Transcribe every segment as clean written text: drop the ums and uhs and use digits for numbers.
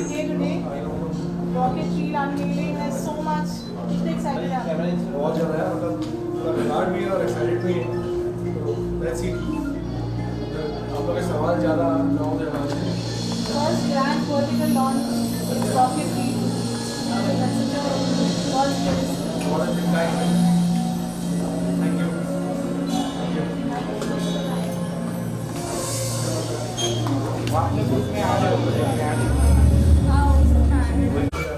here today. Rocket Reel unveiling. There's so much. कितने excited हैं? बहुत ज़्यादा है, मतलब एक्साइटेड भी है और एक्साइटेड भी है। तो लेट्स सी। आप लोग के सवाल ज़्यादा ना हो जाए। First grand vertical launch is Rocket Reel. That's such a first place. बहुत अच्छा टाइम है। Thank you. आपने ग्रुप में आ जाओ।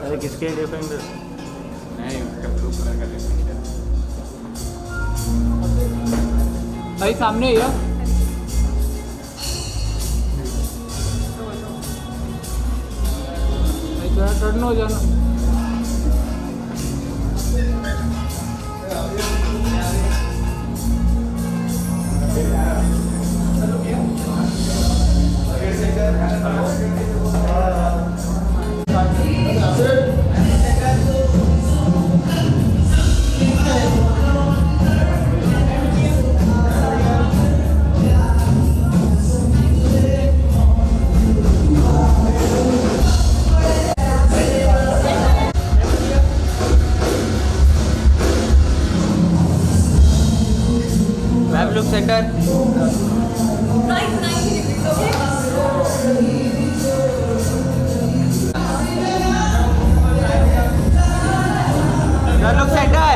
अरे किसके डिफरेंट नहीं, उसका ब्लू कलर का डिफरेंट है। भाई सामने ही है। भाई थोड़ा टर्न हो जाना। Web look centre Right, 90 degrees, okay? Web look centre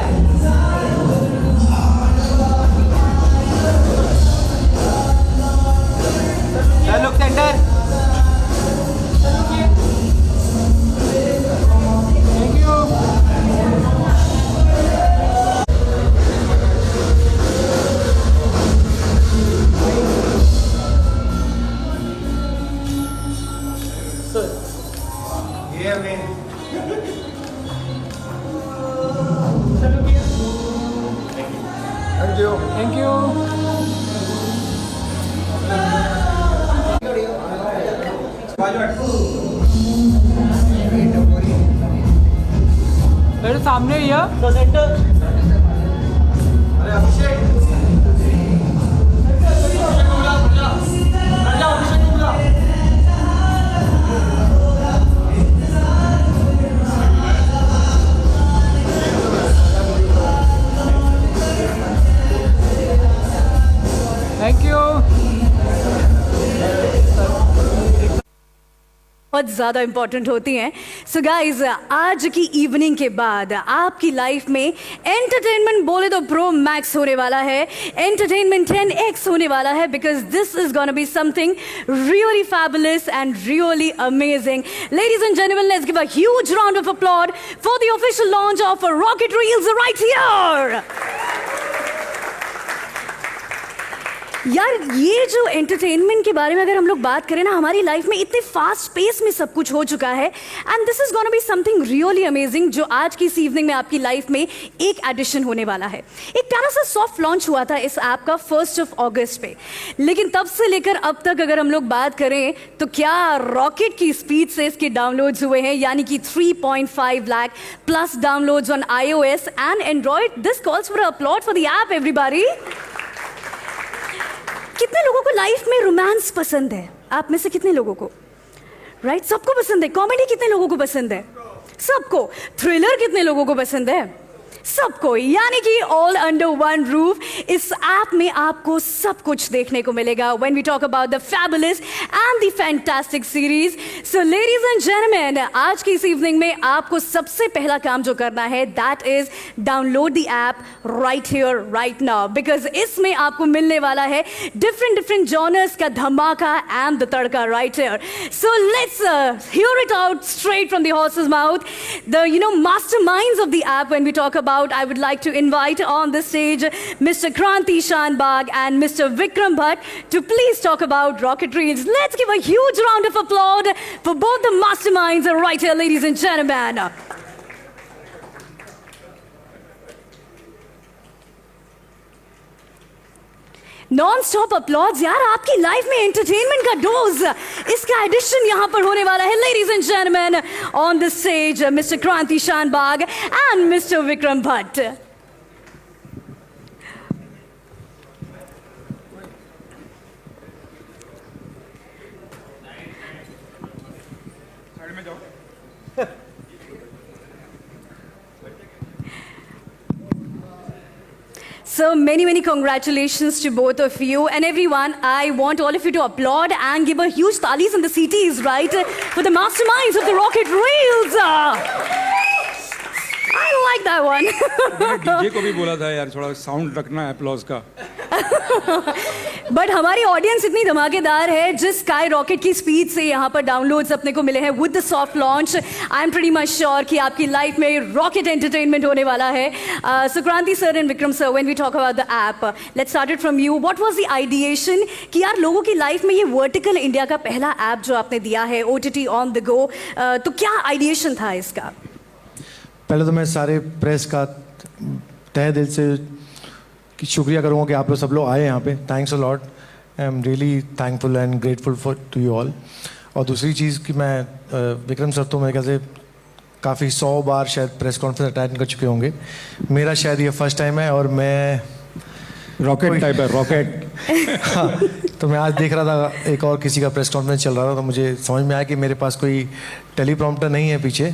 web look centre thank you. ये हमें थैंक यू। Thank you. मेरे सामने ही है। अरे अभिषेक थैंक यू। बहुत ज़्यादा इंपॉर्टेंट होती हैं। सो गाइज, आज की इवनिंग के बाद आपकी लाइफ में एंटरटेनमेंट बोले तो प्रो मैक्स होने वाला है, एंटरटेनमेंट 10x होने वाला है, because this is gonna be something really fabulous and really amazing. Ladies and gentlemen, let's give a huge round of applause for the official launch of Rocket Reels right here. यार, ये जो entertainment के बारे में अगर हम लोग बात करें ना, हमारी लाइफ में इतने फास्ट पेस में सब कुछ हो चुका है, and this is gonna be something really amazing जो आज की इस इवनिंग में आपकी लाइफ में एक एडिशन होने वाला है. एक प्यारा सा सॉफ्ट लॉन्च हुआ था इस ऐप का 1 अगस्त पे, लेकिन तब से लेकर अब तक अगर हम लोग बात करें तो क्या रॉकेट की स्पीड से इसके डाउनलोड्स हुए हैं, यानी कि 3.5 lakh plus downloads on iOS and Android. This calls for applaud for the app everybody. कितने लोगों को लाइफ में रोमांस पसंद है? आप में से कितने लोगों को? राइट, सबको पसंद है. कॉमेडी कितने लोगों को पसंद है? सबको. थ्रिलर कितने लोगों को पसंद है? सबको. यानी कि ऑल अंडर वन रूफ इस ऐप में आपको सब कुछ देखने को मिलेगा. When we talk about the fabulous and the fantastic series. So ladies and gentleman, आज की इस इवनिंग में आपको सबसे पहला काम जो करना है, that is download the app right here right now, because इसमें आपको मिलने वाला है डिफरेंट जॉनर्स का धमाका and the tadka right here. So let's hear it out straight from the horses mouth. The masterminds of the app, when we talk about, I would like to invite on the stage Mr. Kranti Shanbag and Mr. Vikram Bhatt to please talk about Rocket Reels. Let's give a huge round of applause for both the masterminds right here, ladies and gentlemen. Non stop applause. यार, आपकी life में entertainment का dose, इसका addition यहां पर होने वाला है. Ladies and gentleman, on the stage mister Kranti Shanbhag and mister Vikram Bhatt. So many congratulations to both of you and everyone. I want all of you to applaud and give a huge talis in the CTs, right? For the masterminds of the Rocket Reels. I like that one. DJ को भी बोला था यार थोड़ा sound रखना है applause का. But हमारी ऑडियंस इतनी धमाकेदार है, जिस स्काई रॉकेट की स्पीड से यहाँ पर डाउनलोड्स अपने को मिले हैं with the soft launch, I am pretty much sure कि आपकी लाइफ में रॉकेट एंटरटेनमेंट होने वाला है. Sukranti sir and Vikram sir, when we talk about the app, let's start it from you. What was the ideation कि यार लोगों की लाइफ में ये वर्टिकल इंडिया का पहला ऐप जो आपने दिया है, OTT ऑन द गो, तो क्या आइडिएशन था इसका? पहले तो मैं सारे प्रेस का तहे दिल से शुक्रिया करूँगा कि आप लोग सब लोग आए यहाँ पे. Thanks a lot. I am really thankful and grateful for to you all. और दूसरी चीज़ कि मैं विक्रम सर तो मेरे ख्याल से काफ़ी 100 बार शायद प्रेस कॉन्फ्रेंस अटेंड कर चुके होंगे. मेरा शायद ये फर्स्ट टाइम है और मैं रॉकेट टाइप है रॉकेट. हाँ, तो मैं आज देख रहा था एक और किसी का प्रेस कॉन्फ्रेंस चल रहा था, तो मुझे समझ में आया कि मेरे पास कोई टेलीप्रॉम्प्टर नहीं है पीछे,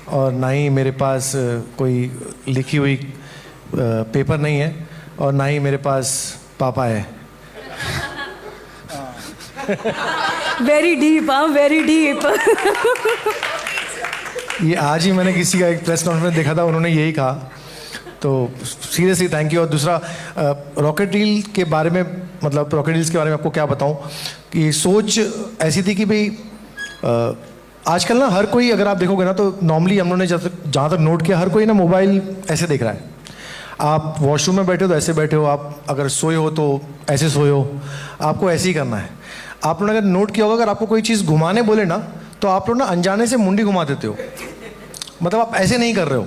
और ना ही मेरे पास कोई लिखी हुई पेपर नहीं है, और ना ही मेरे पास पापा है. वेरी डीप, हाँ, वेरी डीप. ये आज ही मैंने किसी का एक प्रेस कॉन्फ्रेंस देखा था, उन्होंने यही कहा. तो सीरियसली थैंक यू. और दूसरा रॉकेट रील के बारे में, मतलब रॉकेट रील्स के बारे में आपको क्या बताऊं कि सोच ऐसी थी कि भाई आजकल ना हर कोई, अगर आप देखोगे ना तो नॉर्मली हम लोगों ने जहाँ तक नोट किया, हर कोई ना मोबाइल ऐसे देख रहा है. आप वॉशरूम में बैठे हो तो ऐसे बैठे हो, आप अगर सोए हो तो ऐसे सोए हो, आपको ऐसे ही करना है. आप लोगों ने अगर नोट किया होगा, अगर आपको कोई चीज़ घुमाने बोले ना तो आप लोग ना अनजाने से मुंडी घुमा देते हो, मतलब आप ऐसे नहीं कर रहे हो.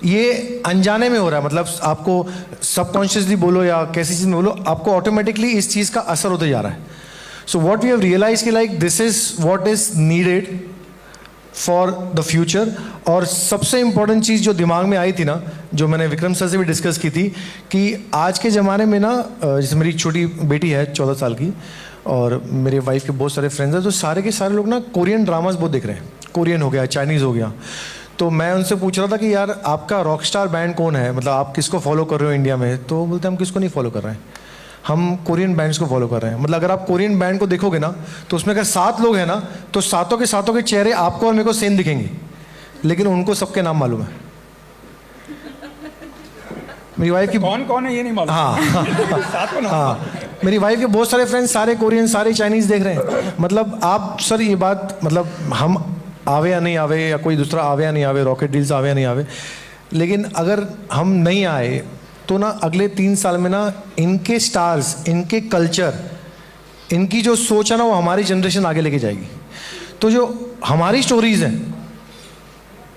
ये अनजाने में हो रहा है, मतलब आपको सबकॉन्शियसली बोलो या कैसी चीज़ में बोलो, आपको ऑटोमेटिकली इस चीज़ का असर होते जा रहा है. So what we have realise कि like this is what is needed for the future. और सबसे इम्पॉर्टेंट चीज़ जो दिमाग में आई थी ना, जो मैंने विक्रम सर से भी डिस्कस की थी, कि आज के ज़माने में ना, जैसे मेरी छोटी बेटी है 14 साल की, और मेरे वाइफ के बहुत सारे फ्रेंड्स हैं, तो सारे के सारे लोग ना कोरियन ड्रामास बहुत देख रहे हैं. कोरियन हो गया, चाइनीज़ हो गया. तो मैं उनसे पूछ रहा था कि यार आपका रॉक स्टार बैंड कौन है, मतलब आप किसको फॉलो कर रहे हो इंडिया में. तो बोलते हम किसको नहीं फॉलो कर रहे हैं, हम कोरियन बैंड्स को फॉलो कर रहे हैं. मतलब अगर आप कोरियन बैंड को देखोगे ना, तो उसमें अगर 7 लोग हैं ना, तो सातों के चेहरे आपको और मेरे को सेम दिखेंगे, लेकिन उनको सबके नाम मालूम है. मेरी वाइफ की कौन है ये नहीं मालूम. हाँ, मेरी वाइफ के बहुत सारे फ्रेंड्स सारे कोरियन, सारे चाइनीज़ देख रहे हैं. मतलब आप सर ये बात, मतलब हम आवे या नहीं आवे, या कोई दूसरा आवे या नहीं आवे, रॉकेट डील्स आवे या नहीं आवे, लेकिन अगर हम नहीं आए तो ना अगले 3 साल में ना इनके स्टार्स, इनके कल्चर, इनकी जो सोच है ना, वो हमारी जनरेशन आगे लेके जाएगी. तो जो हमारी स्टोरीज़ हैं,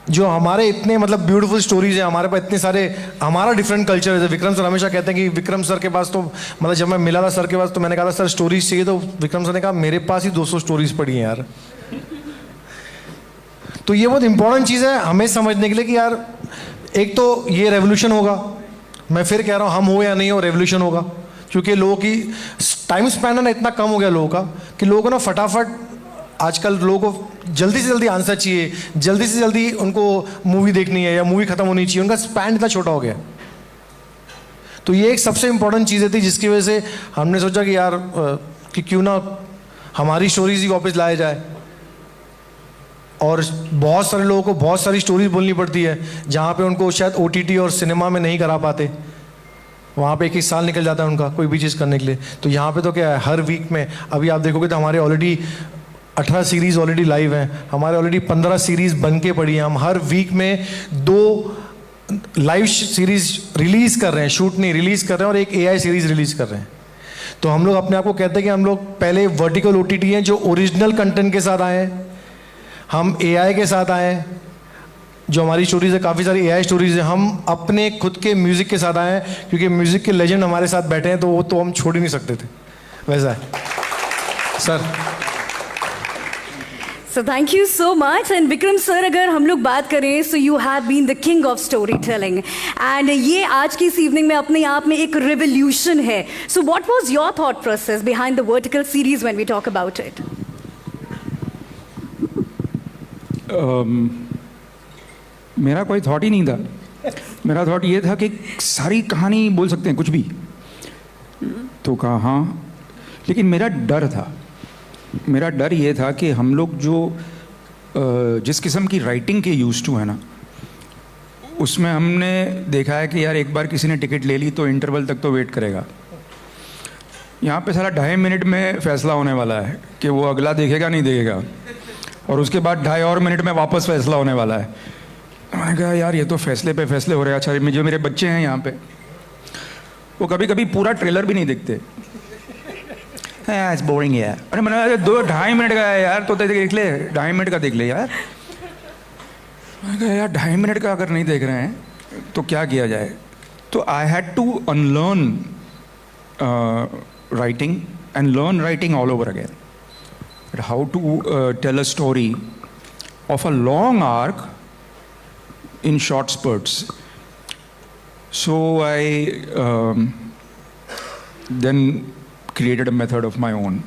जो हमारे इतने मतलब ब्यूटीफुल स्टोरीज़ हैं, हमारे पास इतने सारे, हमारा डिफरेंट कल्चर है. विक्रम सर हमेशा कहते हैं कि विक्रम सर के पास तो, मतलब जब मैं मिला था सर के पास तो मैंने कहा था सर स्टोरीज चाहिए, तो विक्रम सर ने कहा मेरे पास ही 200 स्टोरीज पड़ी हैं यार. तो ये बहुत इंपॉर्टेंट चीज़ है हमें समझने के लिए कि यार एक तो ये रेवोल्यूशन होगा, मैं फिर कह रहा हूँ, हम हो या नहीं हो, रेवोल्यूशन होगा. क्योंकि लोगों की टाइम स्पैन है ना इतना कम हो गया लोगों का, कि लोगों को ना फटाफट, आजकल लोगों को जल्दी से जल्दी आंसर चाहिए, जल्दी से जल्दी उनको मूवी देखनी है या मूवी खत्म होनी चाहिए, उनका स्पैन इतना छोटा हो गया. तो ये एक सबसे इंपॉर्टेंट चीज़ें थी जिसकी वजह से हमने सोचा कि यार कि क्यों ना हमारी स्टोरीज ही वापस लाया जाए. और बहुत सारे लोगों को बहुत सारी स्टोरीज बोलनी पड़ती है, जहाँ पे उनको शायद OTT और सिनेमा में नहीं करा पाते, वहाँ पे 1 साल निकल जाता है उनका कोई भी चीज़ करने के लिए. तो यहाँ पे तो क्या है, हर वीक में, अभी आप देखोगे तो हमारे ऑलरेडी 18 सीरीज़ ऑलरेडी लाइव हैं, हमारे ऑलरेडी 15 सीरीज़ बन के पड़ी हैं. हम हर वीक में 2 लाइव सीरीज़ रिलीज़ कर रहे हैं, शूट नहीं रिलीज़ कर रहे हैं, और एक AI सीरीज़ रिलीज़ कर रहे हैं. तो हम लोग अपने आप को कहते हैं कि हम लोग पहले वर्टिकल OTT हैं जो ओरिजिनल कंटेंट के साथ आए हैं, हम AI के साथ आए हैं, जो हमारी स्टोरीज़ है काफ़ी सारी AI स्टोरीज़ हैं, हम अपने खुद के म्यूज़िक के साथ आए हैं, क्योंकि म्यूज़िक के लेजेंड हमारे साथ बैठे हैं, तो वो तो हम छोड़ ही नहीं सकते थे. वैसा है sir. So thank you so much. And Vikram sir, अगर हम लोग बात करें, so you have been the king of storytelling. And ये आज की इस evening में अपने आप में एक revolution है. So what was your thought process behind the vertical series when we talk about it? मेरा कोई थॉट ही नहीं था. मेरा थॉट ये था कि सारी कहानी बोल सकते हैं कुछ भी. तो कहा हाँ, लेकिन मेरा डर था. मेरा डर ये था कि हम लोग जो जिस किस्म की राइटिंग के यूज टू है ना, उसमें हमने देखा है कि यार एक बार किसी ने टिकट ले ली तो इंटरवल तक तो वेट करेगा. यहाँ पे सारा 2.5 मिनट में फैसला होने वाला है कि वो अगला देखेगा नहीं देखेगा, और उसके बाद 2.5 और मिनट में वापस फैसला होने वाला है. मैंने कहा यार ये तो फैसले पे फैसले हो रहे हैं. अच्छा, जो मेरे बच्चे हैं यहाँ पे, वो कभी कभी पूरा ट्रेलर भी नहीं देखते. इट्स बोरिंग यार. अरे मैंने 2-2.5 मिनट का है यार, तो देख ले, 2.5 मिनट का देख ले यार. मैंने कहा यार 2.5 मिनट का अगर नहीं देख रहे हैं तो क्या किया जाए. तो I had to unlearn writing and learn writing all over again. How to tell a story of a long arc in short spurts. So I then created a method of my own.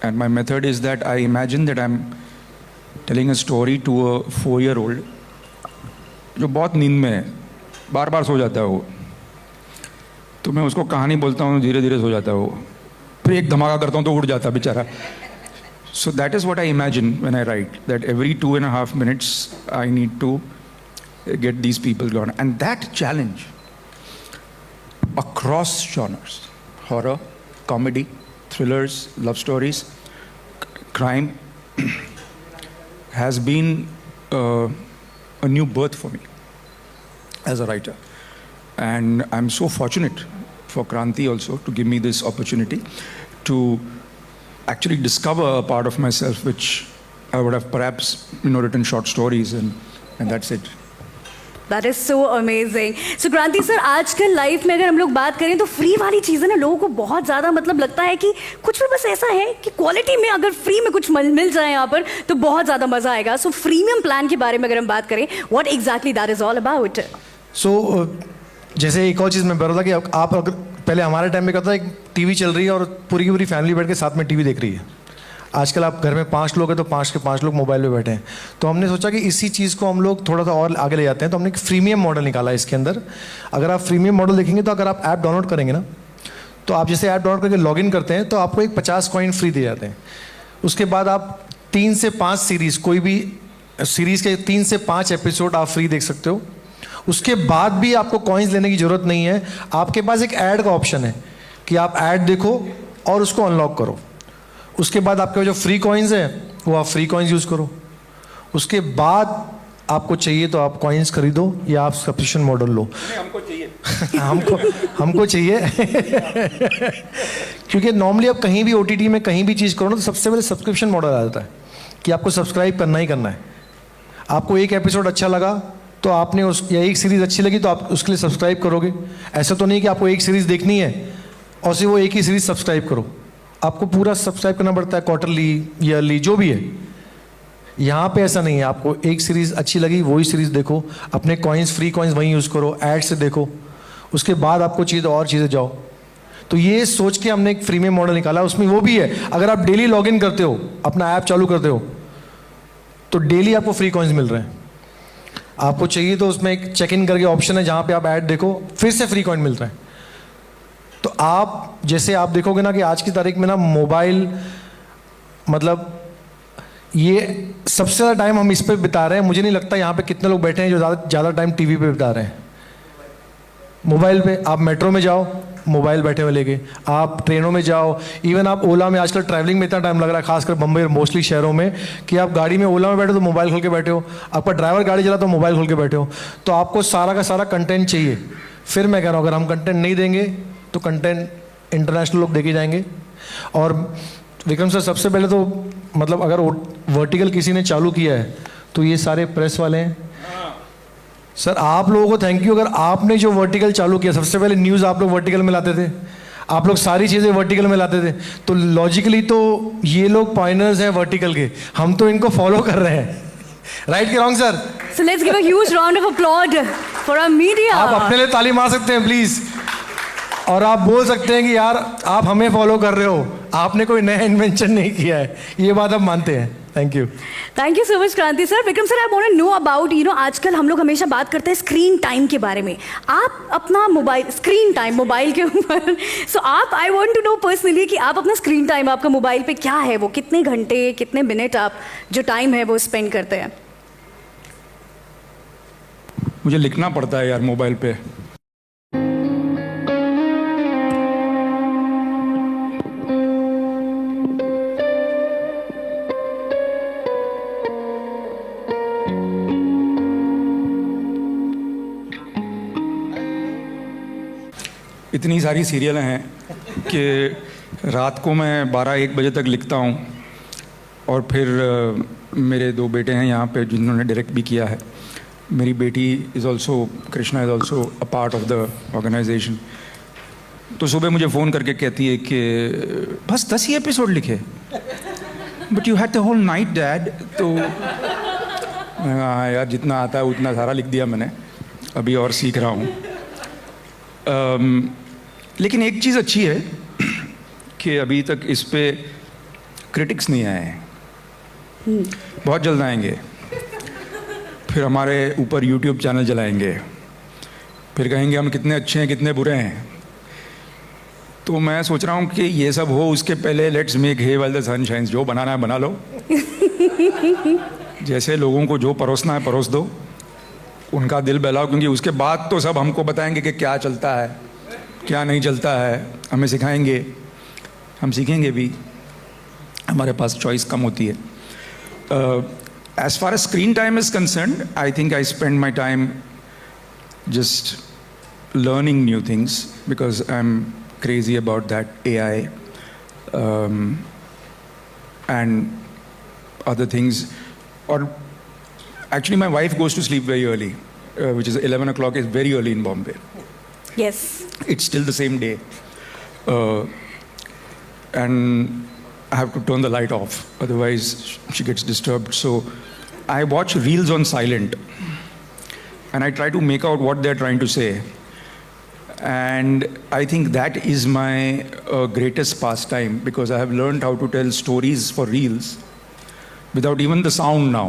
And my method is that I imagine that I'm telling a story to a 4-year-old जो बहुत नींद में है, बार बार सो जाता है वो. तो मैं उसको कहानी बोलता हूँ, धीरे धीरे सो जाता है वो. फिर एक धमाका करता हूँ तो उठ जाता बेचारा. So that is what I imagine when I write, that every 2.5 minutes I need to get these people gone. And that challenge across genres, horror, comedy, thrillers, love stories, crime, has been a new birth for me as a writer. And I'm so fortunate for Kranti also to give me this opportunity to actually discover a part of myself which I would have perhaps written short stories, and that's it. That is so amazing. So क्रांति sir, आजकल life में अगर हम लोग बात करें तो free वाली चीज़ें ना लोगों को बहुत ज़्यादा मतलब लगता है कि कुछ भी बस ऐसा है कि क्वालिटी में अगर फ्री में कुछ मिल जाए यहाँ पर तो बहुत ज़्यादा मज़ा आएगा. सो प्रीमियम प्लान के बारे में अगर हम बात करें, what exactly that is all about. So जैसे एक और चीज़ मैं बता रहा था कि आप अगर पहले हमारे टाइम में क्या था, एक टीवी चल रही है और पूरी की पूरी फैमिली बैठ के साथ में टीवी देख रही है. आजकल आप घर में 5 लोग हैं तो 5 के 5 लोग मोबाइल पे बैठे हैं. तो हमने सोचा कि इसी चीज़ को हम लोग थोड़ा सा और आगे ले जाते हैं. तो हमने एक फ्रीमियम मॉडल निकाला इसके अंदर. अगर आप फ्रीमियम मॉडल देखेंगे तो अगर आप ऐप डाउनलोड करेंगे ना, तो आप जैसे ऐप डाउनलोड करके लॉगिन करते हैं तो आपको एक 50 कॉइन फ्री दे जाते हैं. उसके बाद आप 3 से 5 सीरीज़, कोई भी सीरीज़ के 3 से 5 एपिसोड आप फ्री देख सकते हो. उसके बाद भी आपको कॉइन्स लेने की ज़रूरत नहीं है. आपके पास एक ऐड का ऑप्शन है कि आप ऐड देखो और उसको अनलॉक करो. उसके बाद आपके जो फ्री कॉइन्स हैं वो आप फ्री कॉइन्स यूज़ करो. उसके बाद आपको चाहिए तो आप कॉइन्स खरीदो या आप सब्सक्रिप्शन मॉडल लो. हमको चाहिए हमको चाहिए क्योंकि नॉर्मली आप कहीं भी OTT में कहीं भी चीज़ करो ना तो सबसे पहले सब्सक्रिप्शन मॉडल आ जाता है कि आपको सब्सक्राइब करना ही करना है. आपको एक एपिसोड अच्छा लगा तो आपने या एक सीरीज़ अच्छी लगी तो आप उसके लिए सब्सक्राइब करोगे. ऐसा तो नहीं कि आपको एक सीरीज़ देखनी है और सिर्फ वो एक ही सीरीज़ सब्सक्राइब करो. आपको पूरा सब्सक्राइब करना पड़ता है, क्वार्टरली, ईयरली, जो भी है. यहाँ पे ऐसा नहीं है. आपको एक सीरीज़ अच्छी लगी वही सीरीज़ देखो, अपने कॉइन्स, फ्री कॉइन्स वहीं यूज़ करो, ऐड से देखो. उसके बाद आपको चाहिए तो और चीज़ें जाओ. तो ये सोच के हमने एक प्रीमियम मॉडल निकाला. उसमें वो भी है, अगर आप डेली लॉगिन करते हो, अपना ऐप चालू करते हो, तो डेली आपको फ्री कॉइन्स मिल रहे हैं. आपको चाहिए तो उसमें एक चेक इन करके ऑप्शन है जहाँ पे आप ऐड देखो, फिर से फ्री कॉइन मिल रहे हैं. तो आप जैसे आप देखोगे ना कि आज की तारीख में ना मोबाइल, मतलब ये सबसे ज़्यादा टाइम हम इस पे बिता रहे हैं. मुझे नहीं लगता यहाँ पे कितने लोग बैठे हैं जो ज़्यादा टाइम टीवी पे बिता रहे हैं. मोबाइल पे आप मेट्रो में जाओ, मोबाइल बैठे हुए लेके, आप ट्रेनों में जाओ, इवन आप ओला में, आजकल ट्रैवलिंग में इतना टाइम लग रहा है खासकर बम्बई और मोस्टली शहरों में, कि आप गाड़ी में ओला में बैठे तो मोबाइल खोल के बैठे हो, आपका ड्राइवर गाड़ी चला तो मोबाइल खोल के बैठे हो. तो आपको सारा का सारा कंटेंट चाहिए. फिर मैं कह रहा हूँ अगर हम कंटेंट नहीं देंगे तो कंटेंट इंटरनेशनल लोग देखे जाएंगे. और विक्रम सर, सबसे पहले तो मतलब अगर वर्टिकल किसी ने चालू किया है तो ये सारे प्रेस वाले हैं. सर आप लोगों को थैंक यू. अगर आपने जो वर्टिकल चालू किया, सबसे पहले न्यूज़ आप लोग वर्टिकल में लाते थे, आप लोग सारी चीज़ें वर्टिकल में लाते थे, तो लॉजिकली तो ये लोग पॉइंटर्स हैं वर्टिकल के, हम तो इनको फॉलो कर रहे हैं. राइट कि wrong sir? So let's give a huge round of applause for our media. आप अपने लिए ताली मार सकते हैं प्लीज़, और आप बोल सकते हैं कि यार आप हमें फॉलो कर रहे हो, आपने कोई नया इन्वेंशन नहीं किया है, ये बात आप मानते हैं. Thank you. Thank you so much Kranti sir. Vikram sir, I want to know about, आजकल हम लोग हमेशा बात करते हैं स्क्रीन टाइम के बारे में। आप अपना मोबाइल स्क्रीन टाइम मोबाइल के ऊपर I want to know personally कि आप अपना स्क्रीन टाइम आपका मोबाइल पे क्या है, वो कितने घंटे कितने मिनट आप जो टाइम है वो स्पेंड करते हैं? मुझे लिखना पड़ता है यार मोबाइल पे। इतनी सारी सीरियलें हैं कि रात को मैं 12-1 बजे तक लिखता हूँ, और फिर मेरे 2 बेटे हैं यहाँ पे जिन्होंने डायरेक्ट भी किया है। मेरी बेटी is also, Krishna is also a part of the organization. तो सुबह मुझे फ़ोन करके कहती है कि बस 10 ही एपिसोड लिखे, but you had the whole night dad. तो हाँ यार, जितना आता है उतना सारा लिख दिया मैंने, अभी और सीख रहा हूँ। लेकिन एक चीज़ अच्छी है कि अभी तक इस पे क्रिटिक्स नहीं आए हैं, बहुत जल्द आएंगे। फिर हमारे ऊपर यूट्यूब चैनल चलाएंगे, फिर कहेंगे हम कितने अच्छे हैं कितने बुरे हैं। तो मैं सोच रहा हूँ कि ये सब हो उसके पहले let's make hay while the sun shines. जो बनाना है बना लो, जैसे लोगों को जो परोसना है परोस दो, उनका दिल बहलाओ, क्योंकि उसके बाद तो सब हमको बताएंगे कि क्या चलता है क्या नहीं चलता है, हमें सिखाएंगे, हम सीखेंगे भी, हमारे पास चॉइस कम होती है। As far as screen time is concerned, I think I spend my time just learning new things because I'm crazy about that AI and other things. Or actually, my wife goes to sleep very early, which is 11 o'clock is very early in Bombay. Yes. It's still the same day. And I have to turn the light off, otherwise she gets disturbed. So I watch reels on silent and I try to make out what they're trying to say. And I think that is my greatest pastime, because I have learned how to tell stories for reels without even the sound now.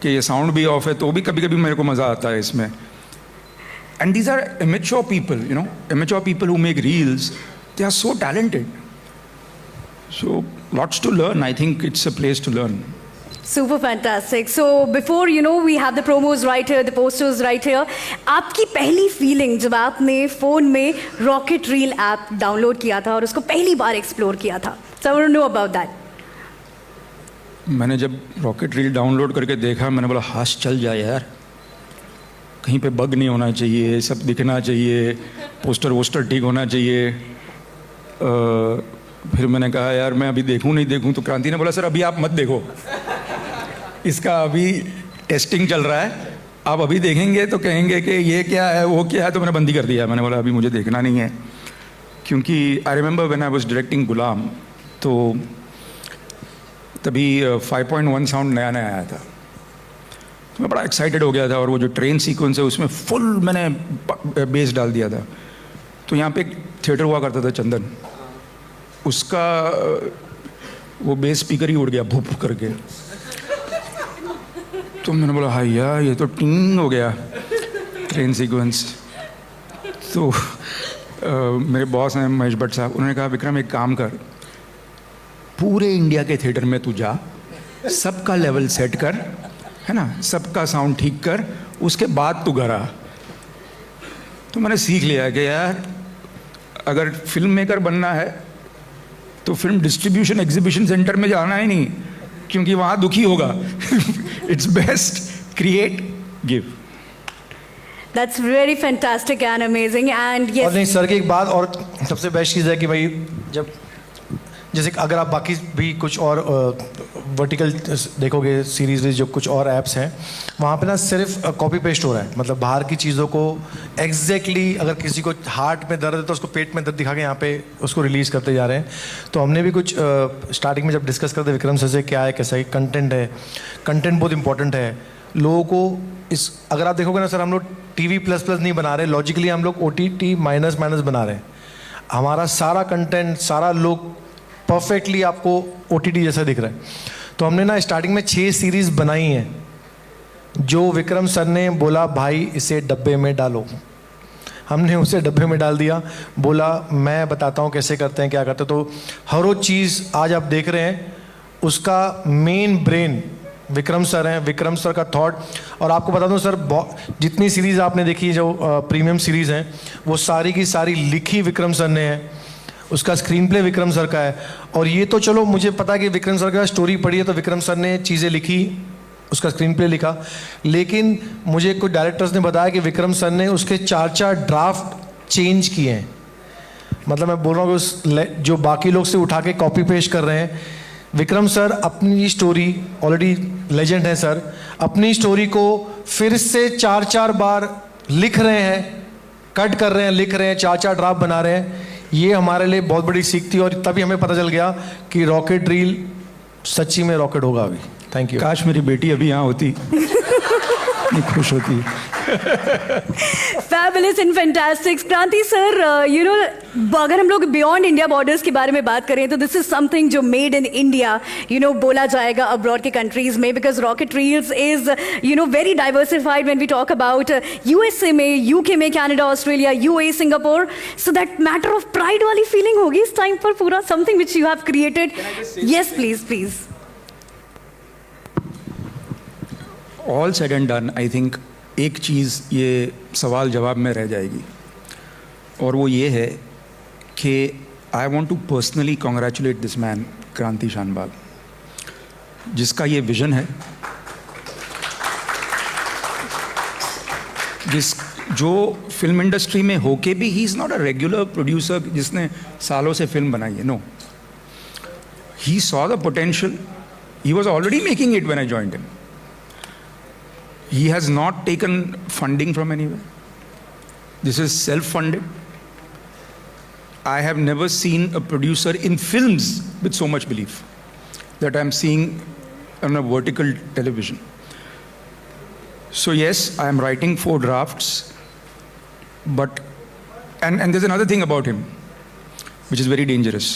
कि ये sound भी of है तो भी कभी कभी मेरे को मज़ा आता है इसमें. And these are immature people, immature people who make reels. They are so talented. So lots to learn. I think it's a place to learn. Super fantastic. So before we have the promos right here, the posters right here. आपकी पहली feeling जब आपने phone में rocket reel app download किया था और उसको पहली बार एक्सप्लोर किया था, so I want to know about that. मैंने जब रॉकेट रील डाउनलोड करके देखा, मैंने बोला हाश चल जाए यार, कहीं पे बग नहीं होना चाहिए, सब दिखना चाहिए, पोस्टर वोस्टर ठीक होना चाहिए. फिर मैंने कहा यार मैं अभी देखूं नहीं देखूं, तो क्रांति ने बोला सर अभी आप मत देखो, इसका अभी टेस्टिंग चल रहा है, आप अभी देखेंगे तो कहेंगे कि ये क्या है वो क्या है. तो मैंने बंद ही कर दिया. मैंने बोला अभी मुझे देखना नहीं है, क्योंकि I remember when I was directing Ghulam, तो तभी 5.1 साउंड नया नया आया था, तो मैं बड़ा एक्साइटेड हो गया था. और वो जो ट्रेन सीक्वेंस है उसमें फुल मैंने बेस डाल दिया था. तो यहाँ पे एक थिएटर हुआ करता था चंदन, उसका वो बेस स्पीकर ही उड़ गया भूप करके. तो मैंने बोला हाँ यार ये तो टिंग हो गया ट्रेन सीक्वेंस. तो मेरे बॉस हैं महेश भट्ट साहब, उन्होंने कहा विक्रम एक काम कर, पूरे इंडिया के थिएटर में तू जा, सबका लेवल सेट कर, है ना, सबका साउंड ठीक कर, उसके बाद तू घर आ. तो मैंने सीख लिया कि यार अगर फिल्म मेकर बनना है तो फिल्म डिस्ट्रीब्यूशन एग्जीबिशन सेंटर में जाना ही नहीं, क्योंकि वहाँ दुखी होगा. It's best create give. That's very fantastic and amazing. And yes. और नहीं सर की एक बात और सबसे बेस्ट चीज़ है कि भाई जब जैसे अगर आप बाकी भी कुछ और वर्टिकल देखोगे सीरीज जो कुछ और ऐप्स हैं, वहाँ पे ना सिर्फ कॉपी पेस्ट हो रहा है. मतलब बाहर की चीज़ों को एग्जैक्टली अगर किसी को हार्ट में दर्द है तो उसको पेट में दर्द दिखा के यहाँ पे उसको रिलीज़ करते जा रहे हैं. तो हमने भी कुछ स्टार्टिंग में जब डिस्कस करते विक्रम सर से क्या है कैसा है, कंटेंट है, कंटेंट बहुत इंपॉर्टेंट है. लोगों को इस अगर आप देखोगे ना सर, हम लोग TV++ नहीं बना रहे, लॉजिकली हम लोग OTT माइनस बना रहे हैं. हमारा सारा कंटेंट सारा लोग परफेक्टली आपको OTT जैसा दिख रहा है. तो हमने ना स्टार्टिंग में 6 सीरीज़ बनाई हैं, जो विक्रम सर ने बोला भाई इसे डब्बे में डालो, हमने उसे डब्बे में डाल दिया, बोला मैं बताता हूँ कैसे करते हैं क्या करते हैं। तो हर वो चीज़ आज आप देख रहे हैं उसका मेन ब्रेन विक्रम सर हैं, विक्रम सर का थॉट। और आपको बता दूं सर, जितनी सीरीज़ आपने देखी जो प्रीमियम सीरीज़ हैं वो सारी की सारी लिखी विक्रम सर ने है, उसका स्क्रीन प्ले विक्रम सर का है। और ये तो चलो मुझे पता है कि विक्रम सर का स्टोरी पढ़ी है तो विक्रम सर ने चीज़ें लिखी, उसका स्क्रीन प्ले लिखा, लेकिन मुझे कुछ डायरेक्टर्स ने बताया कि विक्रम सर ने उसके 4 ड्राफ्ट चेंज किए हैं। मतलब मैं बोल रहा हूँ कि उस जो बाकी लोग से उठा के कॉपी पेस्ट कर रहे हैं, विक्रम सर अपनी स्टोरी, ऑलरेडी लेजेंड है सर, अपनी स्टोरी को फिर से 4 बार लिख रहे हैं, कट कर रहे हैं, लिख रहे हैं, 4 ड्राफ्ट बना रहे हैं। ये हमारे लिए बहुत बड़ी सीख थी और तभी हमें पता चल गया कि रॉकेट रील सच्ची में रॉकेट होगा अभी। Thank you. काश मेरी बेटी अभी यहाँ होती, इतनी खुश होती। Fabulous and fantastic. क्रांति सर, अगर हम लोग बियॉन्ड इंडिया बॉर्डर्स के बारे में बात करें तो दिस इज समथिंग जो मेड इन इंडिया बोला जाएगा अब्रॉड के कंट्रीज में, because rocket reels is very diversified when we talk about USA में, यूके में, Canada, Australia, UAE, Singapore. So that matter of pride वाली फीलिंग होगी इस टाइम पर पूरा, something which you have created. Yes please please. All said and done, I think एक चीज़ ये सवाल जवाब में रह जाएगी और वो ये है कि I want to personally congratulate this man Kranti Shanbag, जिसका ये विजन है, जो फिल्म इंडस्ट्री में होके भी he is not a regular producer जिसने सालों से फिल्म बनाई है। No, he saw the potential, he was already making it when I joined him. He has not taken funding from anywhere. This is self-funded. I have never seen a producer in films with so much belief that I'm seeing on a vertical television. So yes, I am writing 4 drafts, but and there's another thing about him, which is very dangerous.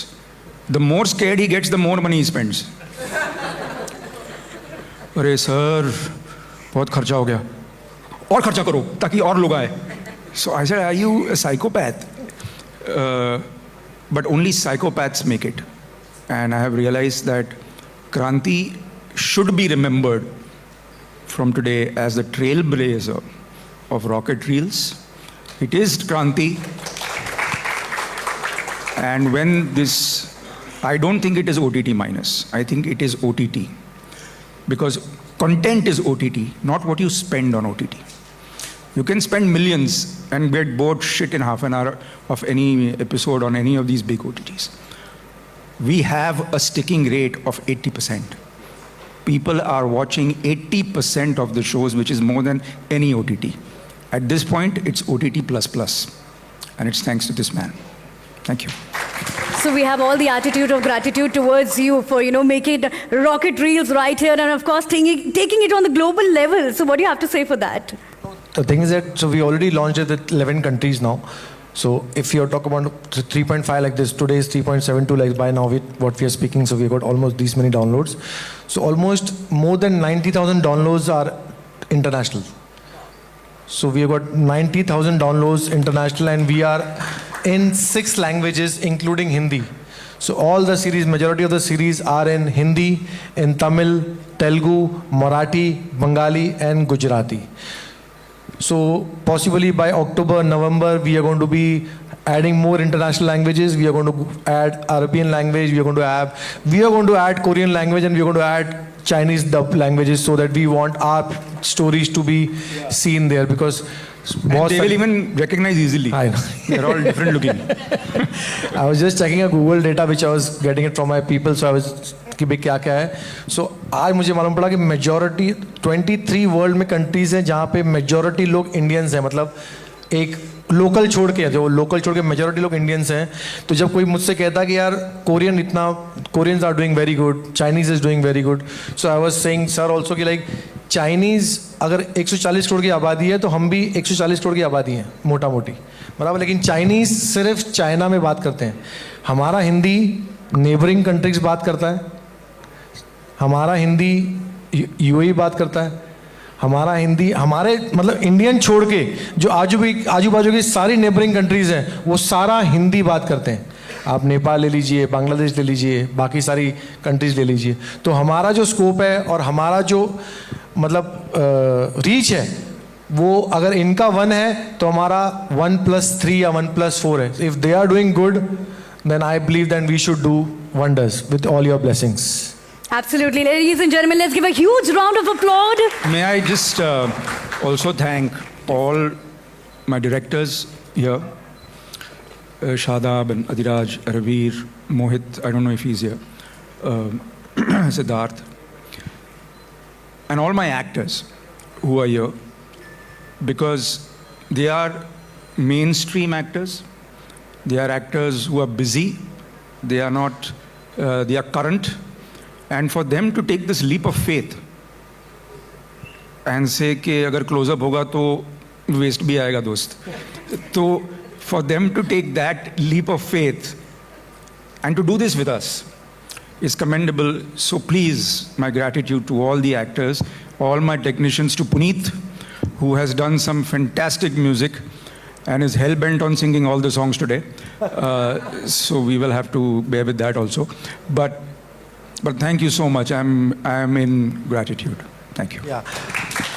The more scared he gets, the more money he spends. अरे sir बहुत खर्चा हो गया, और खर्चा करो ताकि और लोग आए। So I said, are you a psychopath? But only psychopaths make it, and I have realised that Kranti should be remembered from today as the trailblazer of rocket reels. It is Kranti, and when this, I don't think it is OTT minus, I think it is OTT, because content is OTT, not what you spend on OTT. You can spend millions and get bored shit in half an hour of any episode on any of these big OTTs. We have a sticking rate of 80%. People are watching 80% of the shows, which is more than any OTT. At this point, it's OTT++, and it's thanks to this man. Thank you. So we have all the attitude of gratitude towards you for making rocket reels right here, and of course taking it on the global level. So what do you have to say for that? The thing is that we already launched it with 11 countries now. So if you're talking about 3.5 like this, today is 3.72 like by now with what we are speaking. So we got almost these many downloads. So almost more than 90,000 downloads are international. So we have got 90,000 downloads international, and we are in 6 languages including Hindi. So all the series, majority of the series are in Hindi, in Tamil, Telugu, Marathi, Bengali and Gujarati. So possibly by October, November we are going to be adding more international languages. We are going to add Arabian language, we are going to add Korean language, and we are going to add Chinese dub languages, so that we want our stories to be seen there, because And they will even recognize easily. I know. They're all different looking. I was just checking a Google data which I was getting it from my people, so I was कि भाई क्या क्या है. So आज मुझे मालूम पड़ा कि मेजॉरिटी 23 वर्ल्ड में कंट्रीज हैं जहाँ पे मेजॉरिटी लोग इंडियंस हैं. मतलब एक लोकल छोड़ के, जो लोकल छोड़ के मेजॉरिटी लोग इंडियंस हैं. तो जब कोई मुझसे कहता कि यार Koreans are doing very good, Chinese is doing very good, so I was saying sir also कि लाइक चाइनीज़ अगर 140 करोड़ की आबादी है तो हम भी 140 करोड़ की आबादी हैं मोटा मोटी, बराबर. लेकिन चाइनीज़ सिर्फ चाइना में बात करते हैं. हमारा हिंदी नेबरिंग कंट्रीज बात करता है, हमारा हिंदी यूएई बात करता है, हमारा हिंदी हमारे मतलब इंडियन छोड़ के जो आजू बाजू की सारी नेबरिंग कंट्रीज़ हैं वो सारा हिंदी बात करते हैं। आप नेपाल ले लीजिए, बांग्लादेश ले लीजिए, बाकी सारी कंट्रीज़ ले लीजिए। तो हमारा जो स्कोप है और हमारा जो मतलब रीच है वो अगर इनका 1 है तो हमारा 1+3 या 1+4 है। If they are doing good then I believe that we should do wonders with all your blessings. Absolutely. Ladies and gentlemen, let's give a huge round of applause. May I just also thank all my directors here, Shadab and Adiraj, Ravir, Mohit, I don't know if he's here, Siddharth, and all my actors who are here, because they are mainstream actors. They are actors who are busy, they are not, they are current, and for them to take this leap of faith and say कि अगर close-up होगा तो waste भी आएगा दोस्त, तो for them to take that leap of faith and to do this with us is commendable. So please, my gratitude to all the actors, all my technicians, to Puneet, who has done some fantastic music and is hell-bent on singing all the songs today. So we will have to bear with that also. But thank you so much. I'm in gratitude. Thank you. Yeah.